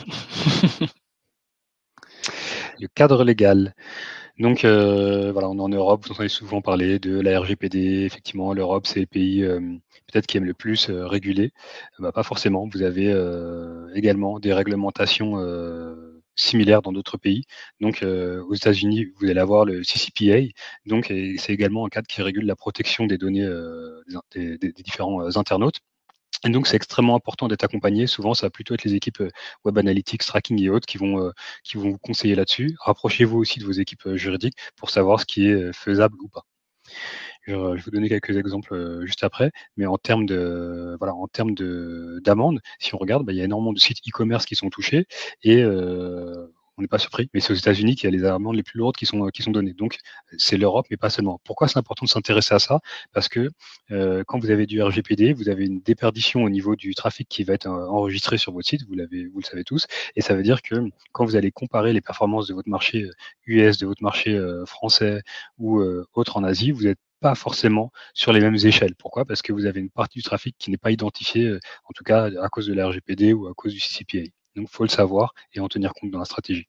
S2: Le cadre légal. Donc voilà, on est en Europe, vous entendez souvent parler de la RGPD. Effectivement, l'Europe, c'est le pays peut-être qui aime le plus réguler. Bah, pas forcément. Vous avez également des réglementations similaires dans d'autres pays. Donc aux États-Unis, vous allez avoir le CCPA. Donc c'est également un cadre qui régule la protection des données des différents internautes. Et donc, c'est extrêmement important d'être accompagné. Souvent, ça va plutôt être les équipes web analytics, tracking et autres qui vont vous conseiller là-dessus. Rapprochez-vous aussi de vos équipes juridiques pour savoir ce qui est faisable ou pas. Je vais vous donner quelques exemples juste après, mais en termes d'amende, si on regarde, bah, il y a énormément de sites e-commerce qui sont touchés et on n'est pas surpris, mais c'est aux États-Unis qu'il y a les amendes les plus lourdes qui sont données. Donc, c'est l'Europe, mais pas seulement. Pourquoi c'est important de s'intéresser à ça? Parce que quand vous avez du RGPD, vous avez une déperdition au niveau du trafic qui va être enregistré sur votre site, vous le savez tous, et ça veut dire que quand vous allez comparer les performances de votre marché US, de votre marché français ou autre en Asie, vous êtes pas forcément sur les mêmes échelles. Pourquoi? Parce que vous avez une partie du trafic qui n'est pas identifiée, en tout cas à cause de la RGPD ou à cause du CCPA. Donc, il faut le savoir et en tenir compte dans la stratégie.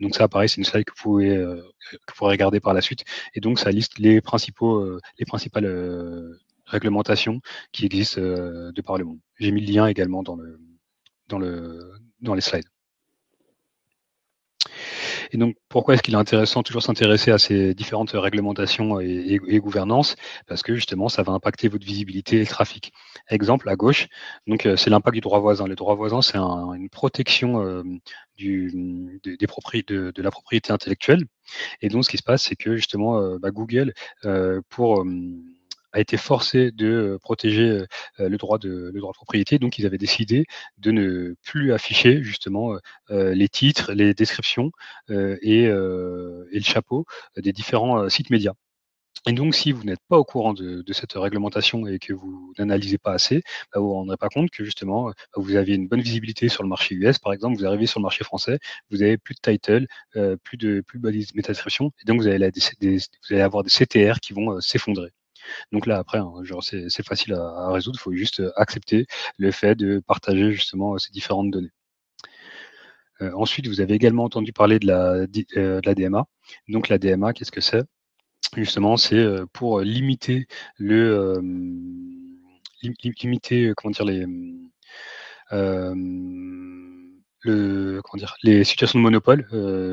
S2: Donc ça, pareil, c'est une slide que vous pourrez regarder par la suite. Et donc, ça liste les principales réglementations qui existent de par le monde. J'ai mis le lien également dans les slides. Et donc, pourquoi est-ce qu'il est intéressant toujours s'intéresser à ces différentes réglementations et gouvernances? Parce que justement, ça va impacter votre visibilité et le trafic. Exemple, à gauche, donc c'est l'impact du droit voisin. Le droit voisin, c'est une protection de la propriété intellectuelle. Et donc, ce qui se passe, c'est que justement, Google, a été forcé de protéger le droit de propriété. Donc, ils avaient décidé de ne plus afficher justement les titres, les descriptions et le chapeau des différents sites médias. Et donc, si vous n'êtes pas au courant de cette réglementation et que vous n'analysez pas assez, bah, vous ne vous rendrez pas compte que justement, vous aviez une bonne visibilité sur le marché US, par exemple, vous arrivez sur le marché français, vous avez plus de title, plus de balise métadescription, et donc vous allez avoir des CTR qui vont s'effondrer. Donc là, après, hein, c'est facile à résoudre, il faut juste accepter le fait de partager justement ces différentes données. Ensuite, vous avez également entendu parler de la DMA. Donc la DMA, qu'est-ce que c'est? Justement, c'est pour limiter comment dire, les situations de monopole,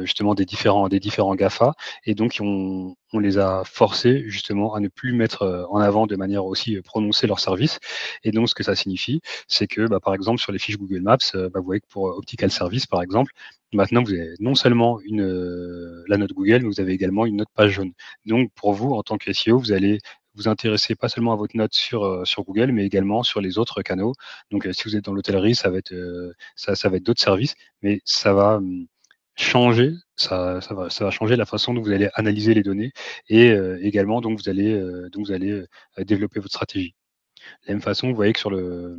S2: justement des différents GAFA, et donc on les a forcés justement à ne plus mettre en avant de manière aussi prononcée leurs services. Et donc ce que ça signifie, c'est que par exemple sur les fiches Google Maps, vous voyez que pour Optical Service par exemple, maintenant vous avez non seulement la note Google, mais vous avez également une note page jaune. Donc pour vous, en tant que SEO, vous allez vous intéresser pas seulement à votre note sur Google, mais également sur les autres canaux. Donc, si vous êtes dans l'hôtellerie, ça va être, ça va être d'autres services, mais ça va, changer, ça va changer la façon dont vous allez analyser les données et également donc vous allez, développer votre stratégie. De la même façon, vous voyez que sur le,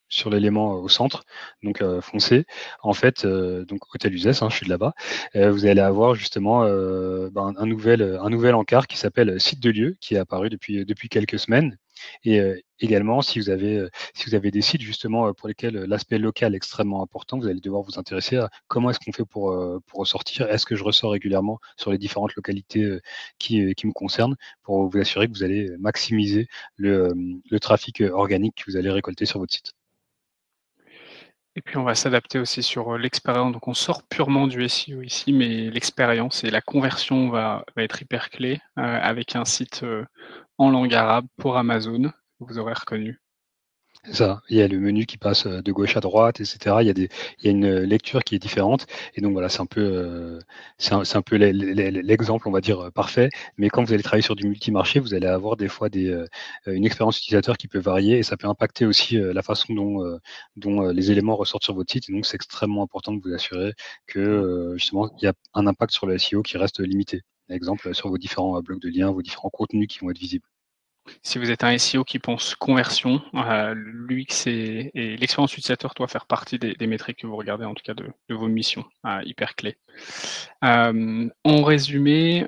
S2: sur l'élément au centre, donc foncé, en fait, donc Hôtel Uzès, hein, je suis de là-bas, vous allez avoir justement, un nouvel encart qui s'appelle Site de lieu, qui est apparu depuis quelques semaines et également si vous avez des sites justement, pour lesquels, l'aspect local est extrêmement important, vous allez devoir vous intéresser à comment est-ce qu'on fait pour ressortir? Est-ce que je ressors régulièrement sur les différentes localités, qui me concernent? Pour vous assurer que vous allez maximiser le trafic, organique que vous allez récolter sur votre site.
S1: Et puis on va s'adapter aussi sur, l'expérience. Donc on sort purement du SEO ici, mais l'expérience et la conversion va être hyper clé, avec un site, en langue arabe pour Amazon, vous aurez reconnu.
S2: C'est ça, il y a le menu qui passe, de gauche à droite et cetera. Il y a une, lecture qui est différente et donc voilà, c'est un peu l'exemple, on va dire, parfait. Mais quand vous allez travailler sur du multimarché, vous allez avoir des fois une expérience utilisateur qui peut varier et ça peut impacter aussi, la façon dont les éléments ressortent sur votre site et donc c'est extrêmement important de vous assurer que, justement, il y a un impact sur le SEO qui reste limité. Exemple, sur vos différents, blocs de liens, vos différents contenus qui vont être visibles.
S1: Si vous êtes un SEO qui pense conversion, l'UX et l'expérience utilisateur doit faire partie des métriques que vous regardez, en tout cas de vos missions, hyper clés. En résumé,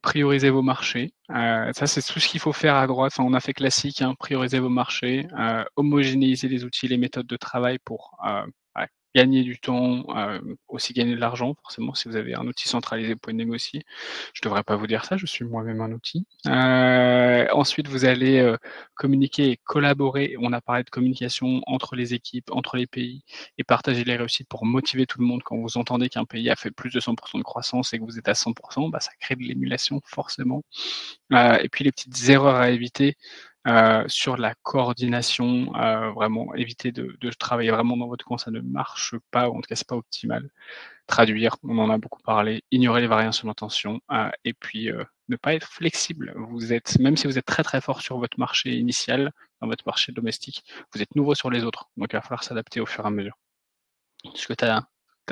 S1: priorisez vos marchés. Ça, c'est tout ce qu'il faut faire à droite. Enfin, on a fait classique, hein, prioriser vos marchés, homogénéiser les outils, les méthodes de travail pour, bah, gagner du temps, aussi gagner de l'argent. Forcément, si vous avez un outil centralisé, vous pouvez négocier. Je ne devrais pas vous dire ça, je suis moi-même un outil. Ensuite, vous allez, communiquer et collaborer. On a parlé de communication entre les équipes, entre les pays et partager les réussites pour motiver tout le monde. Quand vous entendez qu'un pays a fait plus de 100 de croissance et que vous êtes à 100, bah, ça crée de l'émulation forcément. Et puis les petites erreurs à éviter, sur la coordination, vraiment éviter de travailler vraiment dans votre coin, ça ne marche pas ou en tout cas c'est pas optimal. Traduire, on en a beaucoup parlé, ignorer les variations d'intention, et puis, ne pas être flexible. Même si vous êtes très, très fort sur votre marché initial, dans votre marché domestique, vous êtes nouveau sur les autres, donc il va falloir s'adapter au fur et à mesure. Est-ce que tu as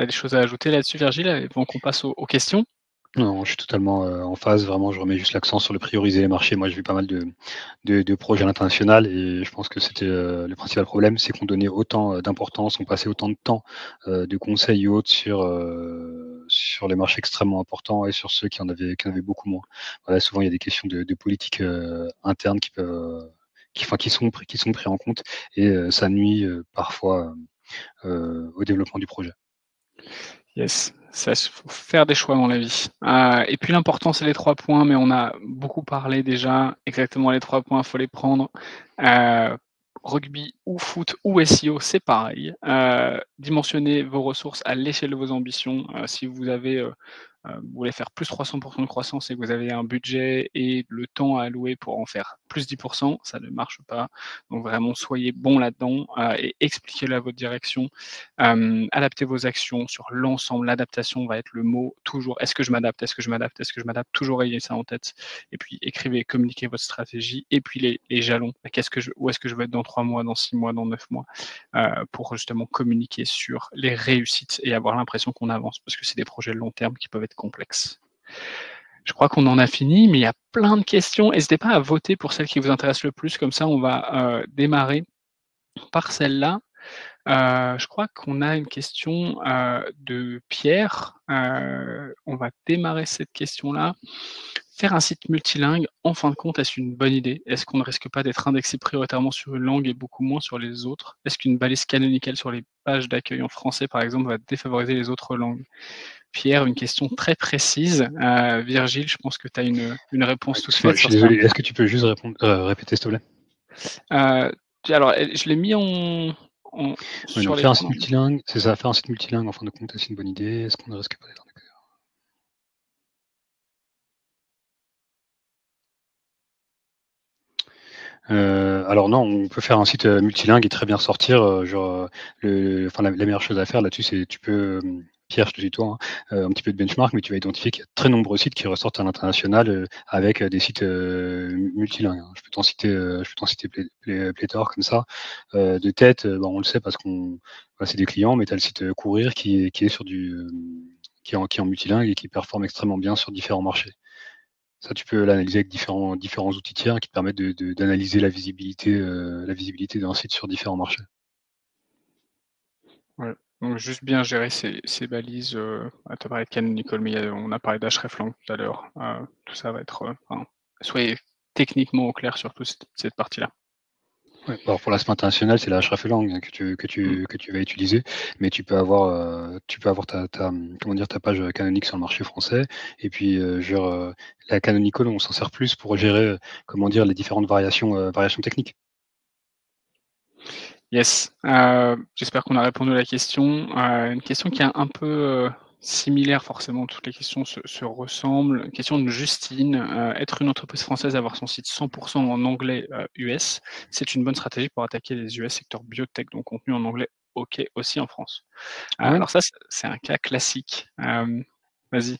S1: des choses à ajouter là-dessus, Virgile, avant qu'on passe aux questions?
S2: Non, je suis totalement, en phase. Vraiment, je remets juste l'accent sur le prioriser les marchés. Moi, j'ai vu pas mal de projets à l'international et je pense que c'était, le principal problème, c'est qu'on donnait autant, d'importance, on passait autant de temps, de conseils et autres sur les marchés extrêmement importants et sur ceux qui en avaient beaucoup moins. Voilà, souvent, il y a des questions de politique, interne qui peuvent, qui sont pris en compte et ça nuit, parfois, au développement du projet.
S1: Yes, ça faut faire des choix dans la vie. Et puis l'important, c'est les 3 points, mais on a beaucoup parlé déjà. Exactement les 3 points, il faut les prendre. Heu, Rugby ou foot ou SEO, c'est pareil. Dimensionnez vos ressources à l'échelle de vos ambitions. Si vous avez, vous voulez faire plus 300 de croissance et que vous avez un budget et le temps à allouer pour en faire plus 10, ça ne marche pas. Donc vraiment, soyez bon là-dedans, et expliquez-le à votre direction. Adaptez vos actions sur l'ensemble. L'adaptation va être le mot toujours. Est-ce que je m'adapte? Est-ce que je m'adapte? Est-ce que je m'adapte? Toujours ayez ça en tête. Et puis écrivez, communiquez votre stratégie et puis les jalons. Où est-ce que je veux être dans 3 mois, dans 6 mois, dans 9 mois, pour justement communiquer sur les réussites et avoir l'impression qu'on avance parce que c'est des projets long terme qui peuvent être complexes. Je crois qu'on en a fini, mais il y a plein de questions. N'hésitez pas à voter pour celles qui vous intéressent le plus. Comme ça, on va démarrer par celle-là. Je crois qu'on a une question, de Pierre. On va démarrer cette question-là. Faire un site multilingue, en fin de compte, est-ce une bonne idée? Est-ce qu'on ne risque pas d'être indexé prioritairement sur une langue et beaucoup moins sur les autres? Est-ce qu'une balise canonicale sur les pages d'accueil en français, par exemple, va défavoriser les autres langues? Pierre, une question très précise. Virgile, je pense que tu as une réponse toute
S2: Excuse-moi,
S1: faite
S2: je suis
S1: sur ça.
S2: désolé, est-ce que tu peux juste répéter s'il te plaît?
S1: Alors, je l'ai mis en
S2: Oui,
S1: sur
S2: donc faire un
S1: l'écran.
S2: site multilingue, c'est ça, faire un site multilingue en fin de compte, c'est une bonne idée. Est-ce qu'on ne risque pas d'être alors non, on peut faire un site, multilingue et très bien ressortir, genre, la meilleure chose à faire là-dessus, c'est tu peux, Pierre, je te tutoie, hein, un petit peu de benchmark, mais tu vas identifier qu'il y a de très nombreux sites qui ressortent à l'international, avec, des sites, multilingues, hein. Je peux t'en citer pléthore comme ça. De tête, bah, on le sait parce qu'on bah, c'est des clients, mais tu as le site, Courir qui est sur du, qui est en multilingue et qui performe extrêmement bien sur différents marchés. Ça, tu peux l'analyser avec différents outils tiers qui te permettent d'analyser la visibilité d'un site sur différents marchés.
S1: Ouais, donc juste bien gérer ces balises, tu as parlé de Canonical, mais on a parlé d'Hreflang tout à l'heure, tout ça va être, enfin, soyez techniquement au clair sur toute cette partie-là.
S2: Ouais, alors pour l'aspect international, c'est la hreflang hein,
S1: Mmh.
S2: que tu vas utiliser, mais tu peux avoir comment dire? Ta page, canonique sur le marché français et puis, la canonical, on s'en sert plus pour gérer, comment dire? Les différentes variations techniques.
S1: Yes, j'espère qu'on a répondu à la question. Une question qui est un peu, similaire forcément, toutes les questions se ressemblent. Une question de Justine, être une entreprise française, avoir son site 100 en anglais, US, c'est une bonne stratégie pour attaquer les US secteur biotech, donc contenu en anglais, OK aussi en France?
S2: Ouais.
S1: Alors ça, c'est un cas classique. Vas-y,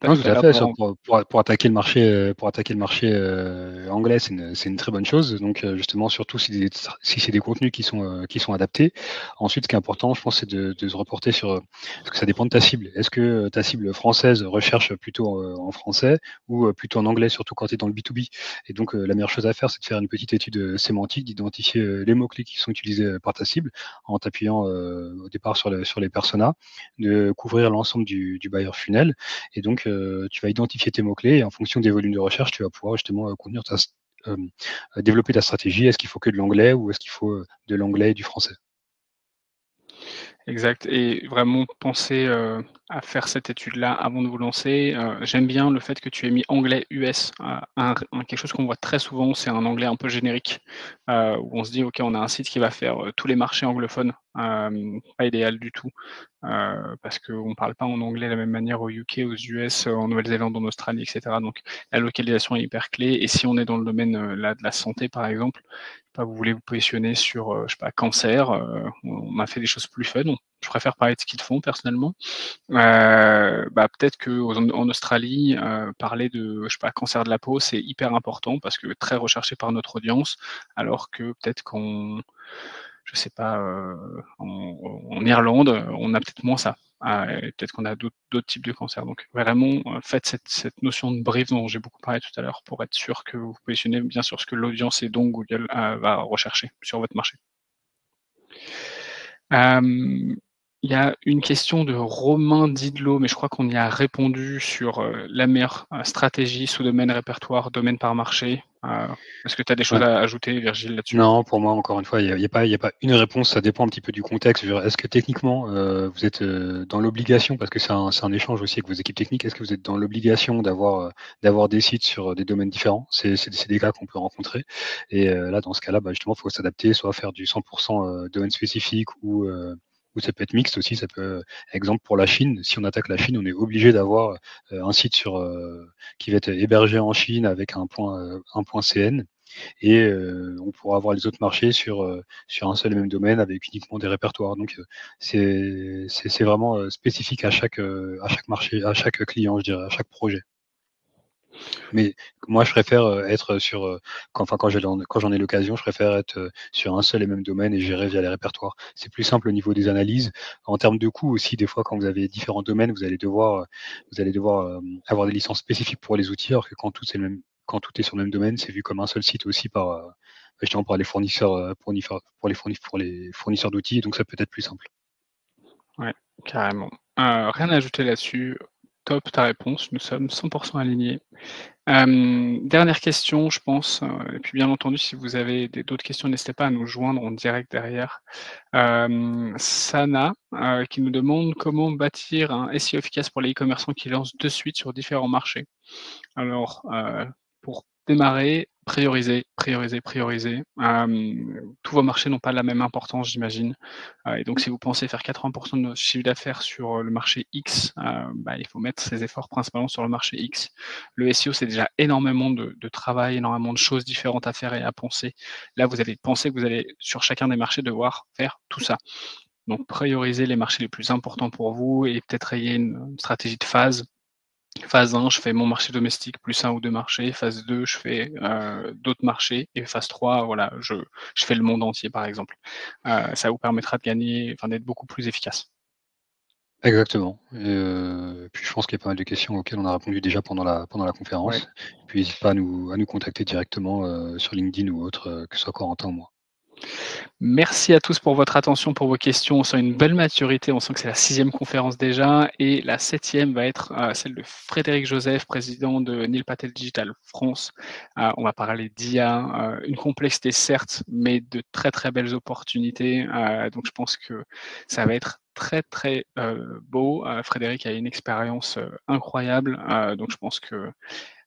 S1: tu
S2: Non, tout
S1: as
S2: à
S1: l'air
S2: fait, ça
S1: d'avoir
S2: pour attaquer le marché, anglais, c'est une très bonne chose. Donc, justement, surtout si c'est des contenus qui sont adaptés. Ensuite, ce qui est important, je pense, c'est de se reporter sur, parce que ça dépend de ta cible. Est-ce que, ta cible française recherche plutôt, en français ou, plutôt en anglais, surtout quand tu es dans le B2B? Et donc, la meilleure chose à faire, c'est de faire une petite étude, sémantique, d'identifier, les mots-clés qui sont utilisés, par ta cible, en t'appuyant, au départ sur les personas, de couvrir l'ensemble du buyer funnel et donc, tu vas identifier tes mots-clés et en fonction des volumes de recherche, tu vas pouvoir justement, hem, développer ta stratégie. Est-ce qu'il faut que de l'anglais ou est-ce qu'il faut, de l'anglais et du français?
S1: exact et vraiment penser, à faire cette étude-là avant de vous lancer. J'aime bien le fait que tu aies mis anglais US, quelque chose qu'on voit très souvent, c'est un anglais un peu générique, où on se dit: «OK, on a un site qui va faire, tous les marchés anglophones». Pas idéal du tout, parce qu'on ne parle pas en anglais de la même manière au UK, aux US, en Nouvelle-Zélande, en Australie et cetera, donc la localisation est hyper clé et si on est dans le domaine, là, de la santé, par exemple, pas vous voulez vous positionner sur, je sais pas, cancer, on a fait des choses plus fun, je préfère parler de ce qu'ils font personnellement. Bah, peut-être qu'aux en Australie, parler de, je sais pas, cancer de la peau, c'est hyper important parce que très recherché par notre audience, alors que peut-être je sais pas, en Irlande, on a peut-être moins ça. Et peut-être qu'on a d'autres types de cancers. Donc vraiment, faites cette notion de brief dont j'ai beaucoup parlé tout à l'heure pour être sûr que vous vous positionnez bien sur ce que l'audience et donc Google, va rechercher sur votre marché. Hem, il y a une question de Romain Didlot, mais je crois qu'on y a répondu sur, la meilleure, stratégie, sous-domaine, répertoire, domaine par marché. Est-ce que tu as des choses
S2: Ouais.
S1: à ajouter, Virgile, là-dessus?
S2: Non, pour moi, encore une fois, il y a pas une réponse, ça dépend un petit peu du contexte. Je veux dire, est-ce que techniquement, vous êtes, dans l'obligation parce que c'est un échange aussi avec vos équipes techniques, est-ce que vous êtes dans l'obligation d'avoir des sites sur, des domaines différents? C'est des cas qu'on peut rencontrer et là, dans ce cas-là, bah, justement, il faut s'adapter, soit faire du 100 domaine spécifique ou ça peut être mixte aussi. Ça peut exemple pour la Chine, si on attaque la Chine, on est obligé d'avoir, un site qui va être hébergé en Chine avec un point CN et on pourra avoir les autres marchés sur un seul et même domaine avec uniquement des répertoires. Donc, c'est vraiment, spécifique à chaque marché, à chaque client, je dirais, à chaque projet. Mais moi, je préfère, être quand j'en ai l'occasion, je préfère être, sur un seul et même domaine et gérer via les répertoires. C'est plus simple au niveau des analyses. En termes de coûts aussi, des fois, quand vous avez différents domaines, avoir des licences spécifiques pour les outils, alors que quand tout est sur le même domaine, c'est vu comme un seul site aussi justement par les fournisseurs, pour les fournisseurs d'outils, donc ça peut être plus simple.
S1: Ouais, carrément. Rien à ajouter là-dessus. Top ta réponse, nous sommes 100 alignés. Dernière question, je pense, et puis bien entendu, si vous avez d'autres questions, n'hésitez pas à nous joindre en direct derrière. Sana, qui nous demande comment bâtir un SEO efficace pour les e-commerçants qui lancent de suite sur différents marchés. Alors, pour démarrer, prioriser, prioriser, prioriser. Tous vos marchés n'ont pas la même importance, j'imagine. Et donc si vous pensez faire 80 de notre chiffre d'affaires sur, le marché X, bah, il faut mettre ses efforts principalement sur le marché X. Le SEO, c'est déjà énormément de travail, énormément de choses différentes à faire et à penser. Là, vous allez penser que vous allez, sur chacun des marchés, devoir faire tout ça. Donc prioriser les marchés les plus importants pour vous et peut-être ayez une stratégie de phase. Phase 1, je fais mon marché domestique plus 1 ou 2 marchés. Phase 2, je fais, d'autres marchés et phase 3, voilà, je fais le monde entier, par exemple. Ça vous permettra de gagner, enfin, d'être beaucoup plus efficace.
S2: Exactement puis je pense qu'il y a pas mal de questions auxquelles on a répondu déjà pendant la
S1: Ouais.
S2: conférence. Puis n'hésite pas à nous contacter directement, sur LinkedIn ou autre, que ce soit Corentin ou moi.
S1: Merci à tous pour votre attention, pour vos questions. On sent une belle maturité, on sent que c'est la 6e conférence déjà et la 7e va être, celle de Frédéric Joseph, président de Neil Patel Digital France. On va parler d'IA, une complexité certes, mais de très, très belles opportunités. Donc je pense que ça va être très, très, beau. Frédéric a une expérience, incroyable, donc je pense que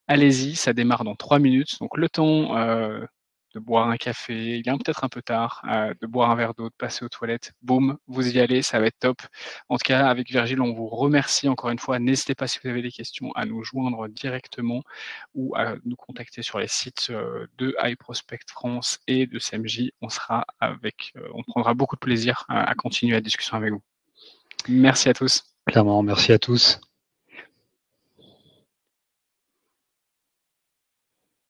S1: allez-y, ça démarre dans 3 minutes, donc le temps, de boire un café, il est peut-être un peu tard, de boire un verre d'eau, de passer aux toilettes, boum, vous y allez, ça va être top. En tout cas, avec Virgile, on vous remercie encore une fois. N'hésitez pas, si vous avez des questions, à nous joindre directement ou à nous contacter sur les sites, de iProspect France et de CMJ. On prendra beaucoup de plaisir à continuer la discussion avec vous. Merci à tous.
S2: Clairement, merci à tous.